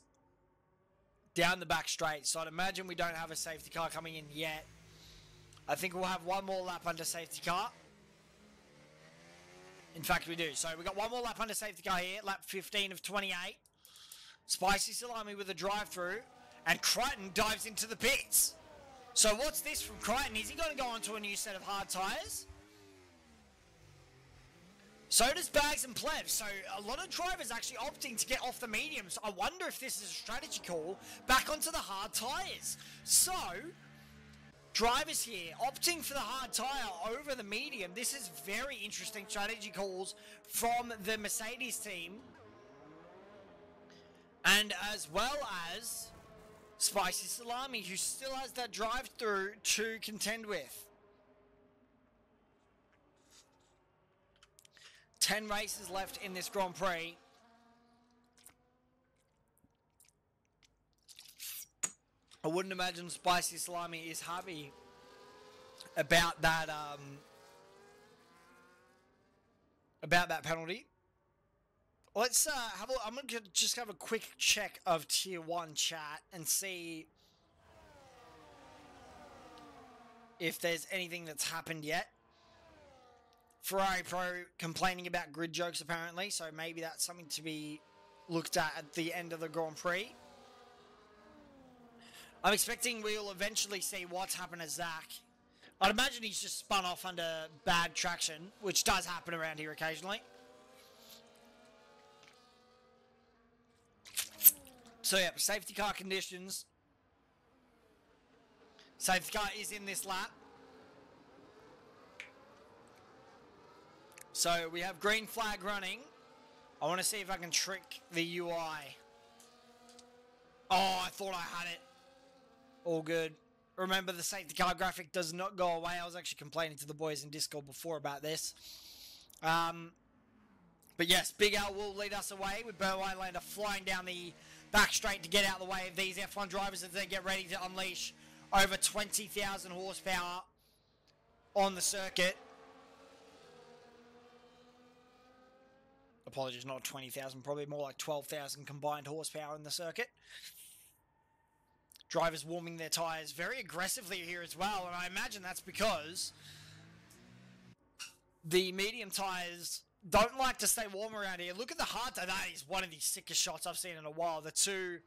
down the back straight, so I'd imagine we don't have a safety car coming in yet. I think we'll have one more lap under safety car. In fact, we do. So we've got one more lap under safety car here, lap 15 of 28. Spicy Salami with a drive-through, and Crichton dives into the pits. So what's this from Crichton? Is he going to go onto a new set of hard tyres? So does Bags and Pleb. So a lot of drivers actually opting to get off the mediums. I wonder if this is a strategy call back onto the hard tyres. So, drivers here opting for the hard tyre over the medium. This is very interesting strategy calls from the Mercedes team. And as well as Spicy Salami, who still has that drive-through to contend with. 10 races left in this Grand Prix. I wouldn't imagine Spicy Salami is happy about that penalty. Let's I'm gonna just have a quick check of Tier 1 chat and see if there's anything that's happened yet. Ferrari Pro complaining about grid jokes apparently, so maybe that's something to be looked at the end of the Grand Prix. I'm expecting we'll eventually see what's happened to Zach. I'd imagine he's just spun off under bad traction, which does happen around here occasionally. So yeah, safety car conditions. Safety car is in this lap. So we have green flag running. I want to see if I can trick the UI. Oh, I thought I had it. All good. Remember, the safety car graphic does not go away. I was actually complaining to the boys in Discord before about this. But yes, Big Al will lead us away with Burr Highlander flying down the back straight to get out of the way of these F1 drivers as they get ready to unleash over 20,000 horsepower on the circuit. Apologies, not 20,000, probably more like 12,000 combined horsepower in the circuit. Drivers warming their tyres very aggressively here as well, and I imagine that's because the medium tyres don't like to stay warm around here. Look at the hard tyre. That is one of the sickest shots I've seen in a while. The two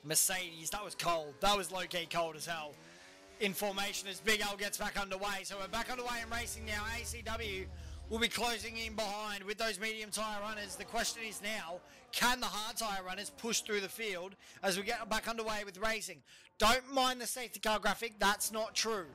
Mercedes, that was cold. That was low-key cold as hell. In formation as Big L gets back underway. So we're back underway in racing now. ACW will be closing in behind with those medium tyre runners. The question is now, can the hard tyre runners push through the field as we get back underway with racing? Don't mind the safety car graphic, that's not true.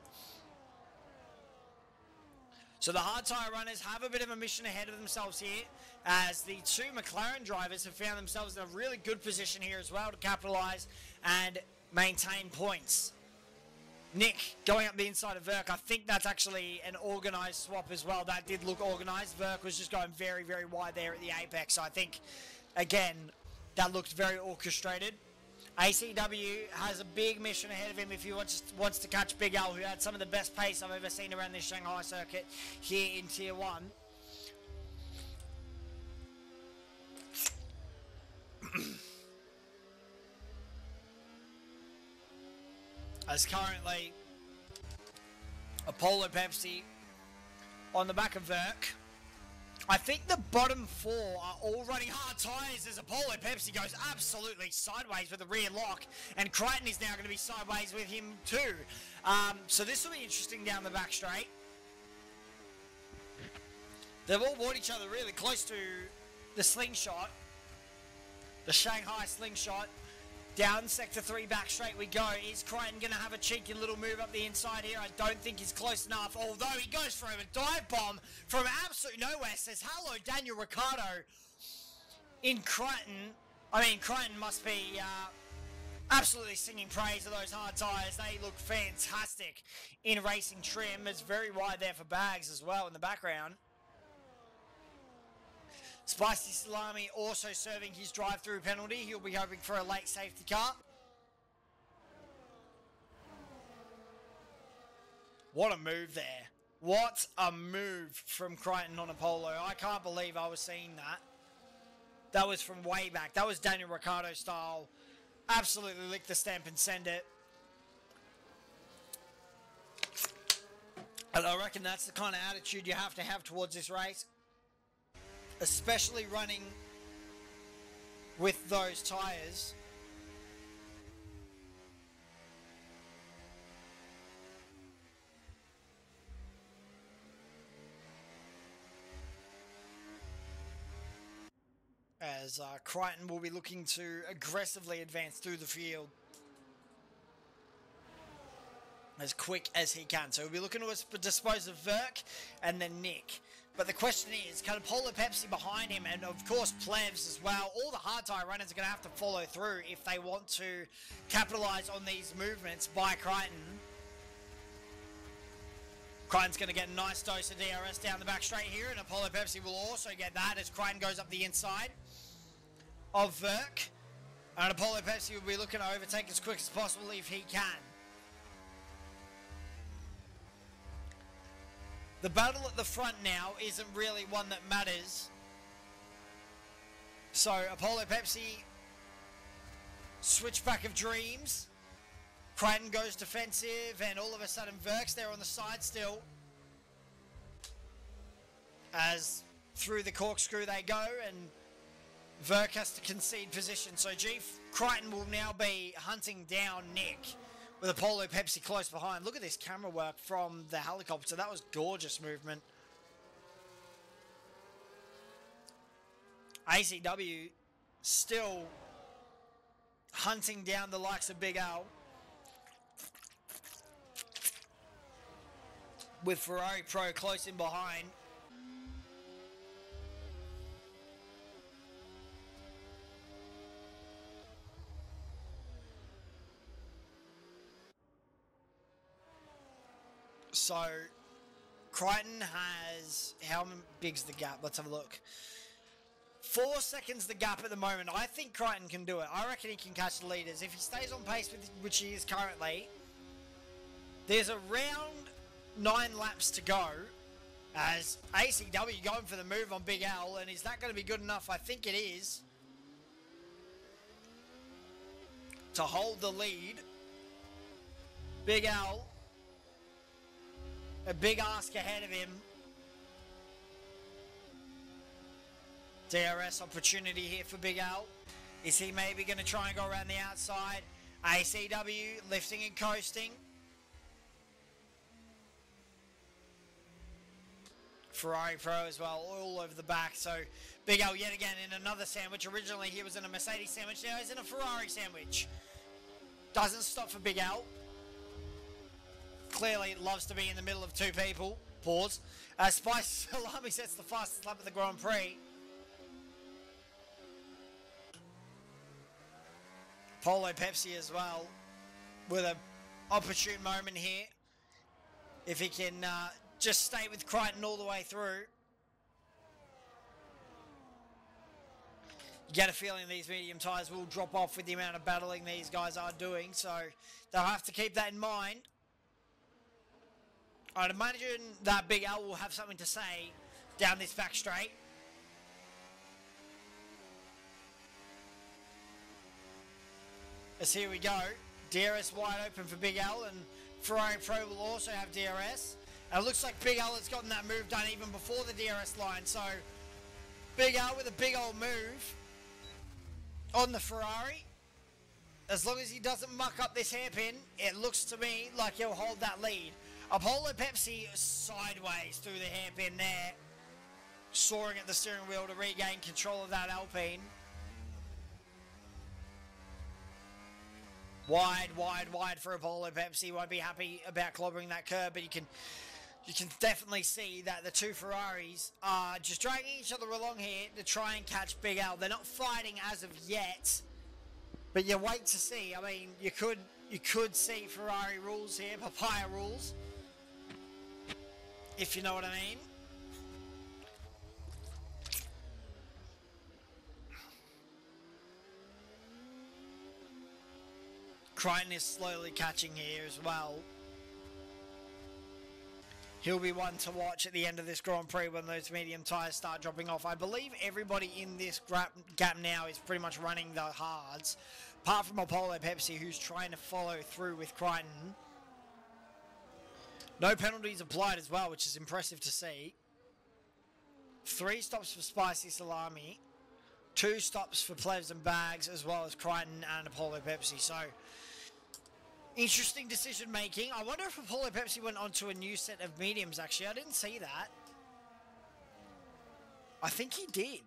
So the hard tyre runners have a bit of a mission ahead of themselves here, as the two McLaren drivers have found themselves in a really good position here as well to capitalise and maintain points. Nick going up the inside of Verk. I think that's actually an organised swap as well. That did look organised. Verk was just going very, very wide there at the apex. So I think, again, that looked very orchestrated. ACW has a big mission ahead of him if he wants to catch Big Al, who had some of the best pace I've ever seen around this Shanghai circuit here in Tier 1. As currently Apollo Pepsi on the back of Verk. I think the bottom four are all running hard tyres as Apollo Pepsi goes absolutely sideways with a rear lock, and Crichton is now going to be sideways with him too. So this will be interesting down the back straight. They've all brought each other really close to the slingshot, the Shanghai slingshot. Down sector 3 back straight we go. Is Crichton going to have a cheeky little move up the inside here? I don't think he's close enough, although he goes for a dive bomb from absolute nowhere. Says hello Daniel Ricciardo in Crichton. I mean, Crichton must be absolutely singing praise of those hard tyres. They look fantastic in racing trim. It's very wide there for Bags as well in the background. Spicy Salami also serving his drive-through penalty. He'll be hoping for a late safety car. What a move there. What a move from Crichton on Apollo. I can't believe I was seeing that. That was from way back. That was Daniel Ricciardo style. Absolutely lick the stamp and send it. And I reckon that's the kind of attitude you have to have towards this race. Especially running with those tyres. as Crichton will be looking to aggressively advance through the field as quick as he can. So we'll be looking to dispose of Verk and then Nick. But the question is, can Apollo Pepsi behind him, and of course Plevs as well, all the hard tire runners are going to have to follow through if they want to capitalise on these movements by Crichton. Crichton's going to get a nice dose of DRS down the back straight here, and Apollo Pepsi will also get that as Crichton goes up the inside of Verk. And Apollo Pepsi will be looking to overtake as quick as possible if he can. The battle at the front now isn't really one that matters. So Apollo Pepsi, switchback of dreams. Crichton goes defensive, and all of a sudden Verk's there on the side still. As through the corkscrew they go, and Verk has to concede position. So Crichton will now be hunting down Nick, with Apollo Pepsi close behind. Look at this camera work from the helicopter. That was gorgeous movement. ACW still hunting down the likes of Big Al, with Ferrari Pro close in behind. So, Crichton has, how big's the gap? Let's have a look. 4 seconds the gap at the moment. I think Crichton can do it. I reckon he can catch the leaders. If he stays on pace, with which he is currently, there's around 9 laps to go, as ACW going for the move on Big Al, and is that going to be good enough? I think it is, to hold the lead. Big Al, a big ask ahead of him. DRS opportunity here for Big Al. Is he maybe going to try and go around the outside? ACW lifting and coasting. Ferrari Pro as well, all over the back. So Big Al yet again in another sandwich. Originally he was in a Mercedes sandwich, now he's in a Ferrari sandwich. Doesn't stop for Big Al. Clearly loves to be in the middle of two people. Pause. Spice Salami sets the fastest lap of the Grand Prix. Polo Pepsi as well, with an opportune moment here. If he can just stay with Crichton all the way through. You get a feeling these medium tyres will drop off with the amount of battling these guys are doing, so they'll have to keep that in mind. I'd imagine that Big Al will have something to say down this back straight. As here we go. DRS wide open for Big Al, and Ferrari Pro will also have DRS. And it looks like Big Al has gotten that move done even before the DRS line. So Big Al with a big old move on the Ferrari. As long as he doesn't muck up this hairpin, it looks to me like he'll hold that lead. Apollo Pepsi sideways through the hairpin there, soaring at the steering wheel to regain control of that Alpine. Wide, wide, wide for Apollo Pepsi. Won't be happy about clobbering that curb, but you can definitely see that the two Ferraris are just dragging each other along here to try and catch Big Al. They're not fighting as of yet, but you wait to see. I mean, you could see Ferrari rules here, papaya rules, if you know what I mean. Crichton is slowly catching here as well. He'll be one to watch at the end of this Grand Prix when those medium tyres start dropping off. I believe everybody in this gap now is pretty much running the hards, apart from Apollo Pepsi, who's trying to follow through with Crichton. No penalties applied as well, which is impressive to see. 3 stops for Spicy Salami, 2 stops for Plevs and Bags, as well as Crichton and Apollo Pepsi. So, interesting decision making. I wonder if Apollo Pepsi went on to a new set of mediums, actually. I didn't see that. I think he did.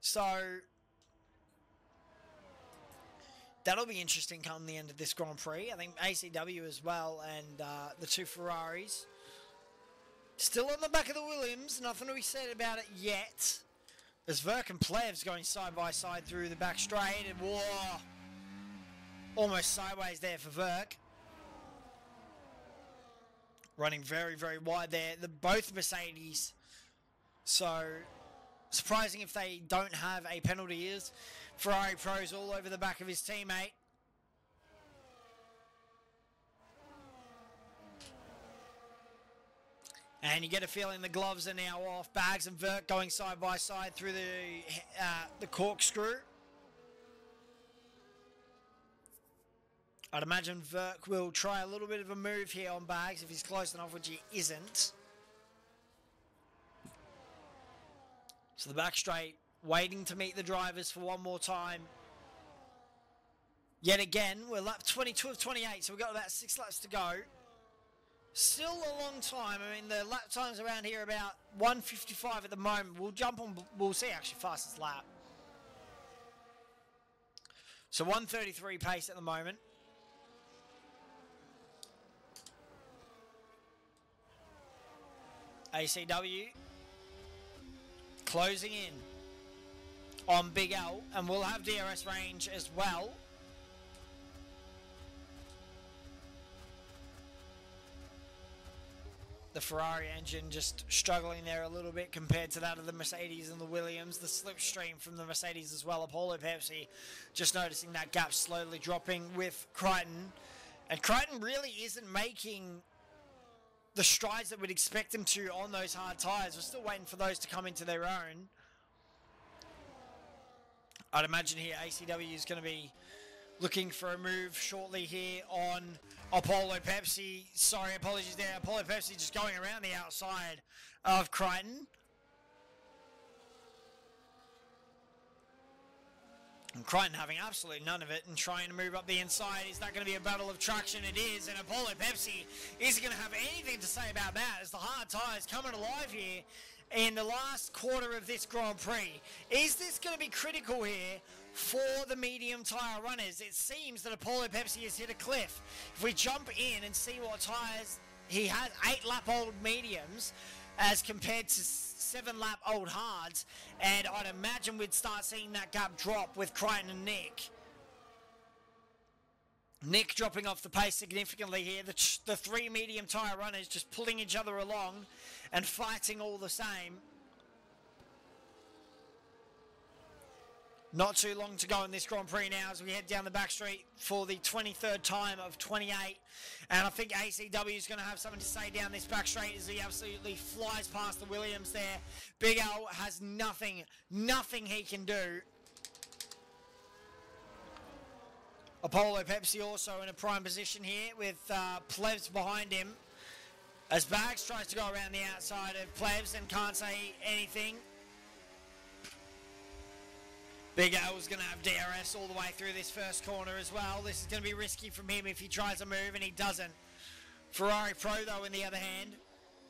So, That'll be interesting come the end of this Grand Prix. I think ACW as well, and the two Ferraris. Still on the back of the Williams. Nothing to be said about it yet. As Verk and Plevs going side by side through the back straight. And whoa, almost sideways there for Verk. Running very, very wide there. Both Mercedes. So, surprising if they don't have a penalty is. Ferrari Pro's all over the back of his teammate. And you get a feeling the gloves are now off. Bags and Verk going side by side through the corkscrew. I'd imagine Verk will try a little bit of a move here on Bags if he's close enough, which he isn't. So the back straight, waiting to meet the drivers for one more time. Yet again, we're lap 22 of 28, so we've got about 6 laps to go. Still a long time. I mean, the lap times around here are about 1:55 at the moment. We'll jump on, we'll see actually fastest lap. So 1:33 pace at the moment. ACW closing in on Big L, and we'll have DRS range as well. The Ferrari engine just struggling there a little bit compared to that of the Mercedes and the Williams. The slipstream from the Mercedes as well. Apollo Pepsi just noticing that gap slowly dropping with Crichton. And Crichton really isn't making the strides that we'd expect him to on those hard tyres. We're still waiting for those to come into their own. I'd imagine here ACW is going to be looking for a move shortly here on Apollo Pepsi. Sorry, apologies there. Apollo Pepsi just going around the outside of Crichton. And Crichton having absolutely none of it and trying to move up the inside. Is that going to be a battle of traction? It is. And Apollo Pepsi isn't going to have anything to say about that as the hard tyres coming alive here in the last quarter of this Grand Prix. Is this going to be critical here for the medium tyre runners? It seems that Apollo Pepsi has hit a cliff. If we jump in and see what tyres he has, 8-lap-old mediums as compared to 7-lap-old hards, and I'd imagine we'd start seeing that gap drop with Crichton and Nick. Nick dropping off the pace significantly here. The 3 medium tyre runners just pulling each other along and fighting all the same. Not too long to go in this Grand Prix now as we head down the back street for the 23rd time of 28. And I think ACW is going to have something to say down this back straight as he absolutely flies past the Williams there. Big L has nothing he can do. Apollo Pepsi also in a prime position here with Plebs behind him. As Bags tries to go around the outside of Plebs and can't say anything. Big L is going to have DRS all the way through this first corner as well. This is going to be risky from him if he tries a move, and he doesn't. Ferrari Pro, though, in the other hand,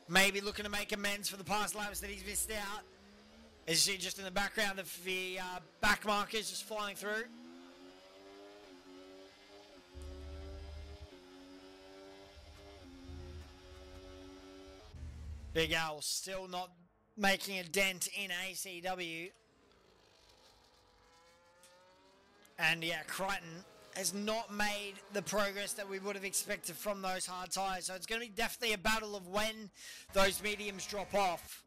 maybe looking to make amends for the past laps that he's missed out. As you see just in the background, the back markers just flying through. Big L still not making a dent in ACW. And yeah, Crichton has not made the progress that we would have expected from those hard tyres. So it's going to be definitely a battle of when those mediums drop off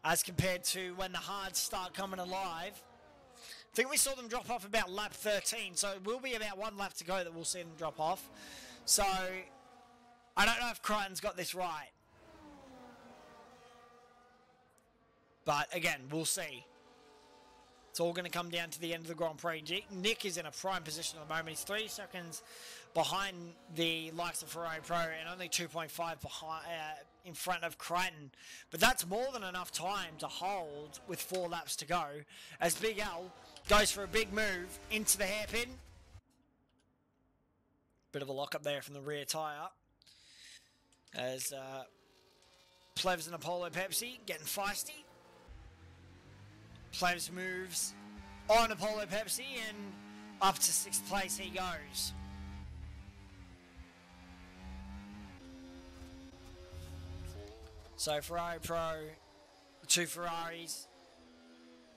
as compared to when the hards start coming alive. I think we saw them drop off about lap 13. So it will be about 1 lap to go that we'll see them drop off. So I don't know if Crichton's got this right. But again, we'll see. It's all going to come down to the end of the Grand Prix. Nick is in a prime position at the moment. He's 3 seconds behind the likes of Ferrari Pro and only 2.5 behind, in front of Crichton. But that's more than enough time to hold with 4 laps to go as Big L goes for a big move into the hairpin. Bit of a lock up there from the rear tyre as Plevs and Apollo Pepsi getting feisty. Plebs moves on Apollo Pepsi, and Up to 6th place he goes. So Ferrari Pro, the 2 Ferraris,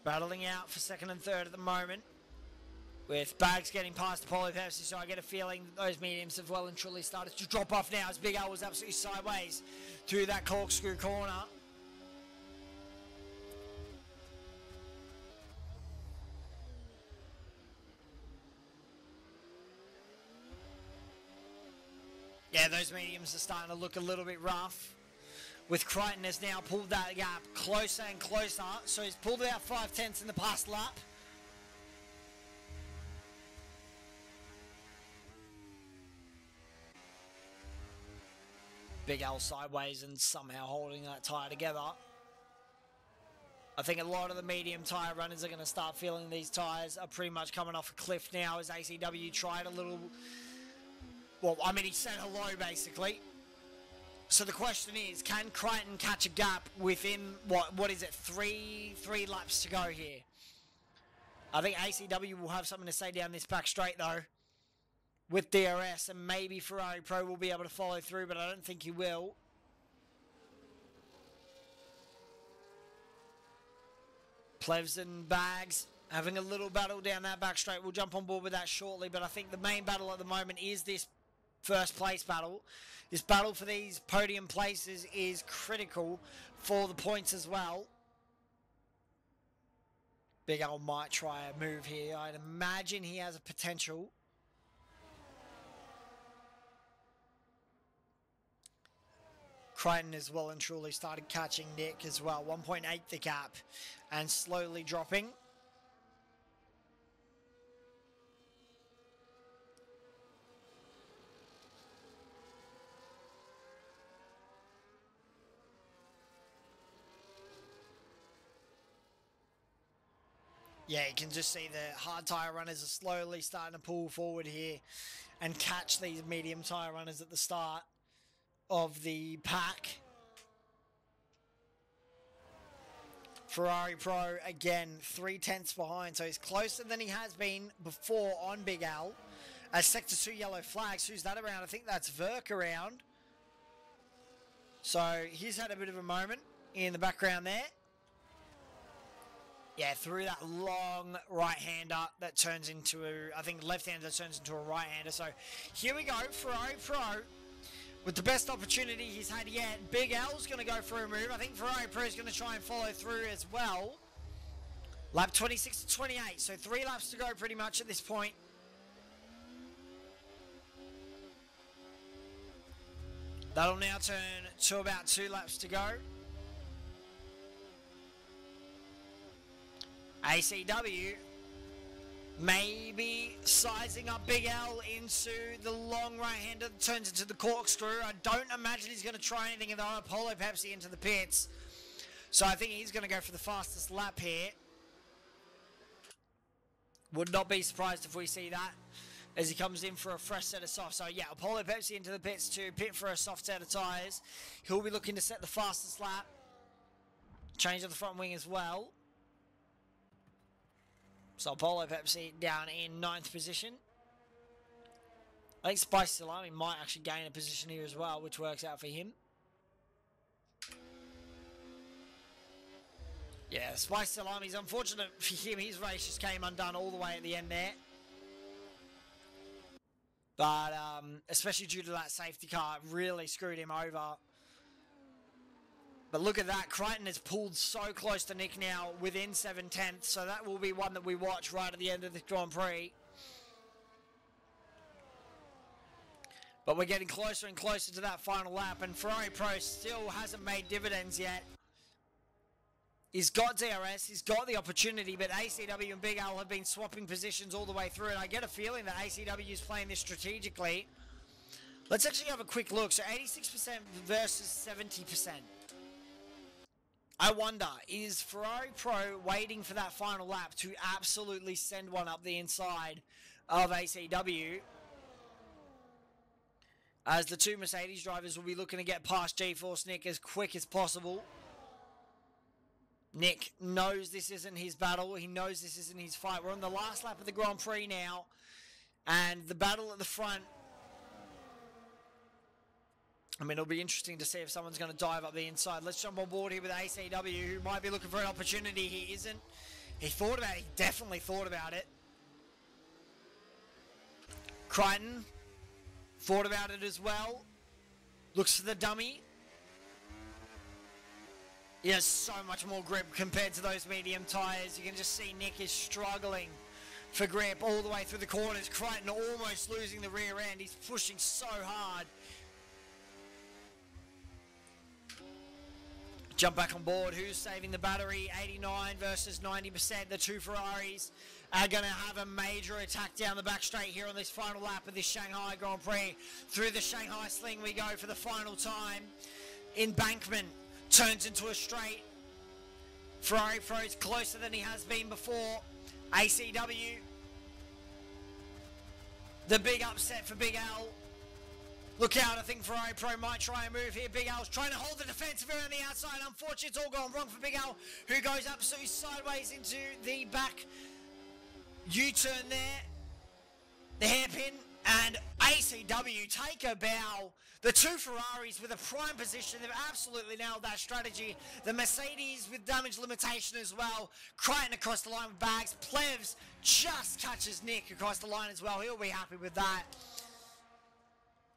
battling out for 2nd and 3rd at the moment. With Bags getting past the Poly Pepsi, so I get a feeling that those mediums have well and truly started to drop off now as Big Al was absolutely sideways through that corkscrew corner. Yeah, those mediums are starting to look a little bit rough. With Crichton has now pulled that gap closer and closer, so he's pulled about 5/10 in the past lap. Big Al sideways and somehow holding that tyre together. I think a lot of the medium tyre runners are going to start feeling these tyres are pretty much coming off a cliff now as ACW tried a little... Well, I mean, he said hello, basically. So the question is, can Crichton catch a gap within, what is it, three laps to go here? I think ACW will have something to say down this back straight, though, with DRS, and maybe Ferrari Pro will be able to follow through, but I don't think he will. Plevs and Bags having a little battle down that back straight. We'll jump on board with that shortly, but I think the main battle at the moment is this first place battle. This battle for these podium places is critical for the points as well. Big Al might try a move here. I'd imagine he has a potential. Crichton as well and truly started catching Nick as well. 1.8 the gap and slowly dropping. Yeah, you can just see the hard tyre runners are slowly starting to pull forward here and catch these medium tyre runners at the start of the pack. Ferrari Pro, again, 3/10 behind, so he's closer than he has been before on Big Al. As Sector 2 yellow flags, who's that around? I think that's Verk around. So he's had a bit of a moment in the background there. Yeah, through that long right-hander that turns into, I think left-hander that turns into a right-hander. So here we go, Ferrari Pro with the best opportunity he's had yet. Big Al's going to go for a move. I think Ferrari Pro is going to try and follow through as well. Lap 26 to 28, so 3 laps to go pretty much at this point. That'll now turn to about 2 laps to go. ACW maybe sizing up Big Al into the long right-hander that turns into the corkscrew. I don't imagine he's going to try anything in the Apollo Pepsi into the pits. So I think he's going to go for the fastest lap here. Would not be surprised if we see that as he comes in for a fresh set of softs. So yeah, Apollo Pepsi into the pits to pit for a soft set of tyres. He'll be looking to set the fastest lap. Change of the front wing as well. So Apollo Pepsi down in 9th position. I think Spice Salami might actually gain a position here as well, which works out for him. Yeah, Spice Salami's unfortunate for him. His race just came undone all the way at the end there. But especially due to that safety car, it really screwed him over. But look at that, Crichton has pulled so close to Nick now, within 7/10, so that will be one that we watch right at the end of the Grand Prix. But we're getting closer and closer to that final lap, and Ferrari Pro still hasn't made dividends yet. He's got DRS, he's got the opportunity, but ACW and Big Al have been swapping positions all the way through, and I get a feeling that ACW is playing this strategically. Let's actually have a quick look. So 86% versus 70%. I wonder, is Ferrari Pro waiting for that final lap to absolutely send one up the inside of ACW? As the 2 Mercedes drivers will be looking to get past G-Force Nick as quick as possible. Nick knows this isn't his battle. He knows this isn't his fight. We're on the last lap of the Grand Prix now. And the battle at the front. I mean, it'll be interesting to see if someone's going to dive up the inside. Let's jump on board here with ACW, who might be looking for an opportunity. He isn't. He thought about it. He definitely thought about it. Crichton thought about it as well. Looks for the dummy. He has so much more grip compared to those medium tyres. You can just see Nick is struggling for grip all the way through the corners. Crichton almost losing the rear end. He's pushing so hard. Jump back on board. Who's saving the battery? 89 versus 90%. The two Ferraris are going to have a major attack down the back straight here on this final lap of this Shanghai Grand Prix. Through the Shanghai Sling we go for the final time. Embankment turns into a straight. Ferrari Pro is closer than he has been before. ACW. The big upset for Big Al. Look out, I think Ferrari Pro might try and move here. Big Al's trying to hold the defensive around the outside. Unfortunately, it's all gone wrong for Big Al, who goes absolutely sideways into the back U-turn there. The hairpin, and ACW take a bow. The two Ferraris with a prime position. They've absolutely nailed that strategy. The Mercedes with damage limitation as well. Crichton across the line with bags. Plevs just catches Nick across the line as well. He'll be happy with that.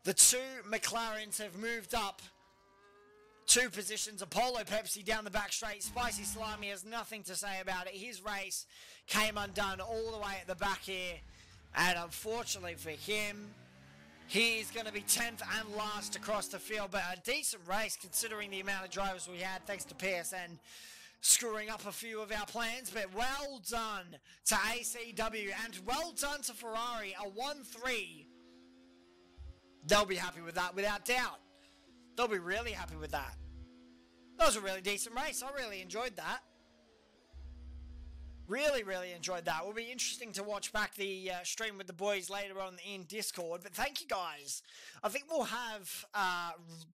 The two McLarens have moved up 2 positions. Apollo Pepsi down the back straight. Spicy Salami has nothing to say about it. His race came undone all the way at the back here. And unfortunately for him, he's going to be 10th and last across the field. But a decent race considering the amount of drivers we had, thanks to PSN screwing up a few of our plans. But well done to ACW and well done to Ferrari. A 1-3. They'll be happy with that, without doubt. They'll be really happy with that. That was a really decent race. I really enjoyed that. Really, really enjoyed that. It will be interesting to watch back the stream with the boys later on in Discord. But thank you, guys. I think we'll have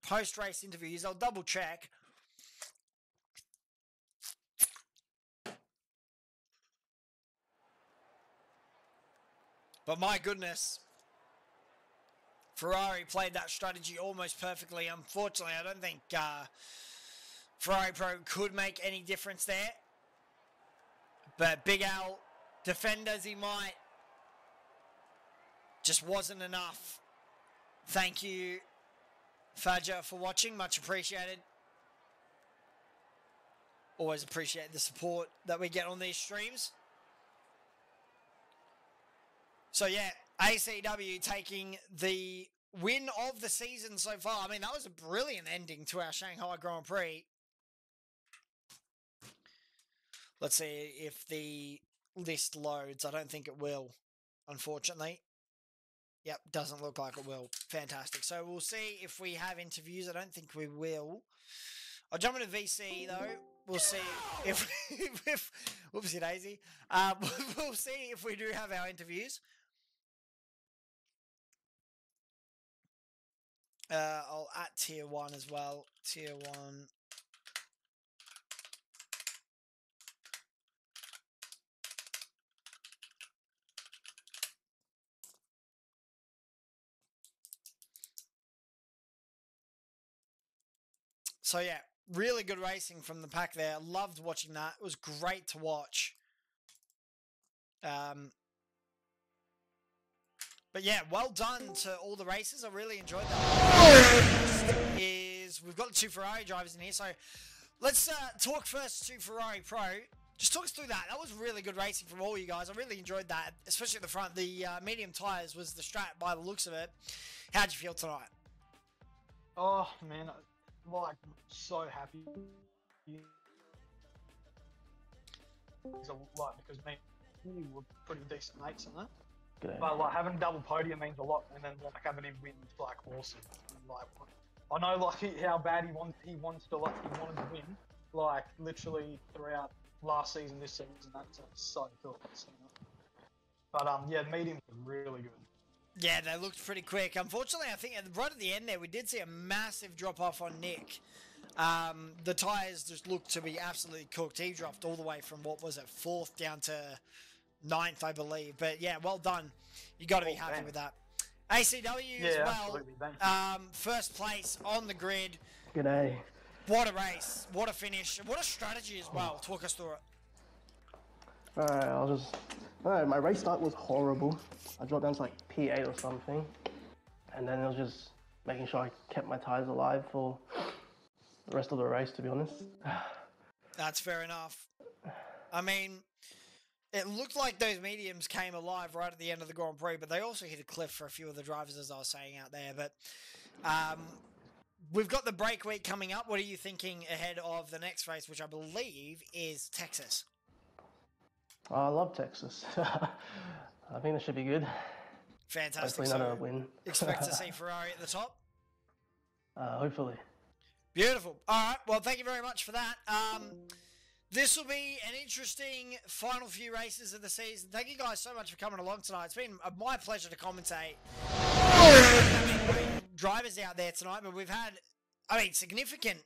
post-race interviews. I'll double check. But my goodness, Ferrari played that strategy almost perfectly. Unfortunately, I don't think Ferrari Pro could make any difference there. But Big Al, defend as he might, just wasn't enough. Thank you, Faja, for watching. Much appreciated. Always appreciate the support that we get on these streams. So yeah, ACW taking the win of the season so far. I mean, that was a brilliant ending to our Shanghai Grand Prix. Let's see if the list loads. I don't think it will, unfortunately. Yep, doesn't look like it will. Fantastic. So we'll see if we have interviews. I don't think we will. I'll jump into VC, though. We'll see if whoopsie daisy. We'll see if we do have our interviews. I'll at tier 1 as well. Tier 1. So yeah, really good racing from the pack there. Loved watching that. It was great to watch. But yeah, well done to all the races. I really enjoyed that. We've got the two Ferrari drivers in here, so let's talk first to Ferrari Pro. Just talk us through that. That was really good racing from all you guys. I really enjoyed that, especially at the front. The medium tyres was the strat by the looks of it. How'd you feel tonight? Oh man, like so happy. Because we were pretty decent mates in that. But like having double podium means a lot, and then like having him win is like awesome. And, like I know like how bad he wanted to win, like literally throughout last season, this season. That's so cool. But yeah, the medium was really good. Yeah, they looked pretty quick. Unfortunately, I think right at the end there, we did see a massive drop off on Nick. The tyres just looked to be absolutely cooked. He dropped all the way from, what was it, 4th down to 9th, I believe. But yeah, well done. You got to be happy with that. ACW as well. First place on the grid. G'day. What a race. What a finish. What a strategy as well. Talk us through it. Alright, my race start was horrible. I dropped down to like P8 or something. And then it was just making sure I kept my tyres alive for the rest of the race, to be honest. That's fair enough. I mean, it looked like those mediums came alive right at the end of the Grand Prix, but they also hit a cliff for a few of the drivers, as I was saying out there. But we've got the break week coming up. What are you thinking ahead of the next race, which I believe is Texas? I love Texas. I think that should be good. Fantastic. Hopefully not a win. Expect to see Ferrari at the top? Hopefully. Beautiful. All right. Well, thank you very much for that. This will be an interesting final few races of the season. Thank you guys so much for coming along tonight. It's been my pleasure to commentate. Drivers out there tonight, but we've had, significant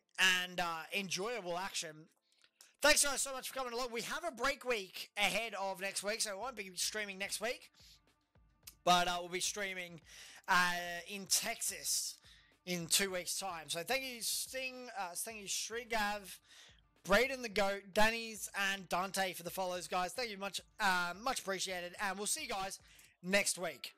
and enjoyable action. Thanks guys so much for coming along. We have a break week ahead of next week, so it won't be streaming next week. But we'll be streaming in Texas in 2 weeks' time. So thank you, Sting. Thank you, Shrigav, Braden the Goat, Danny's, and Dante for the follows, guys. Thank you much appreciated. And we'll see you guys next week.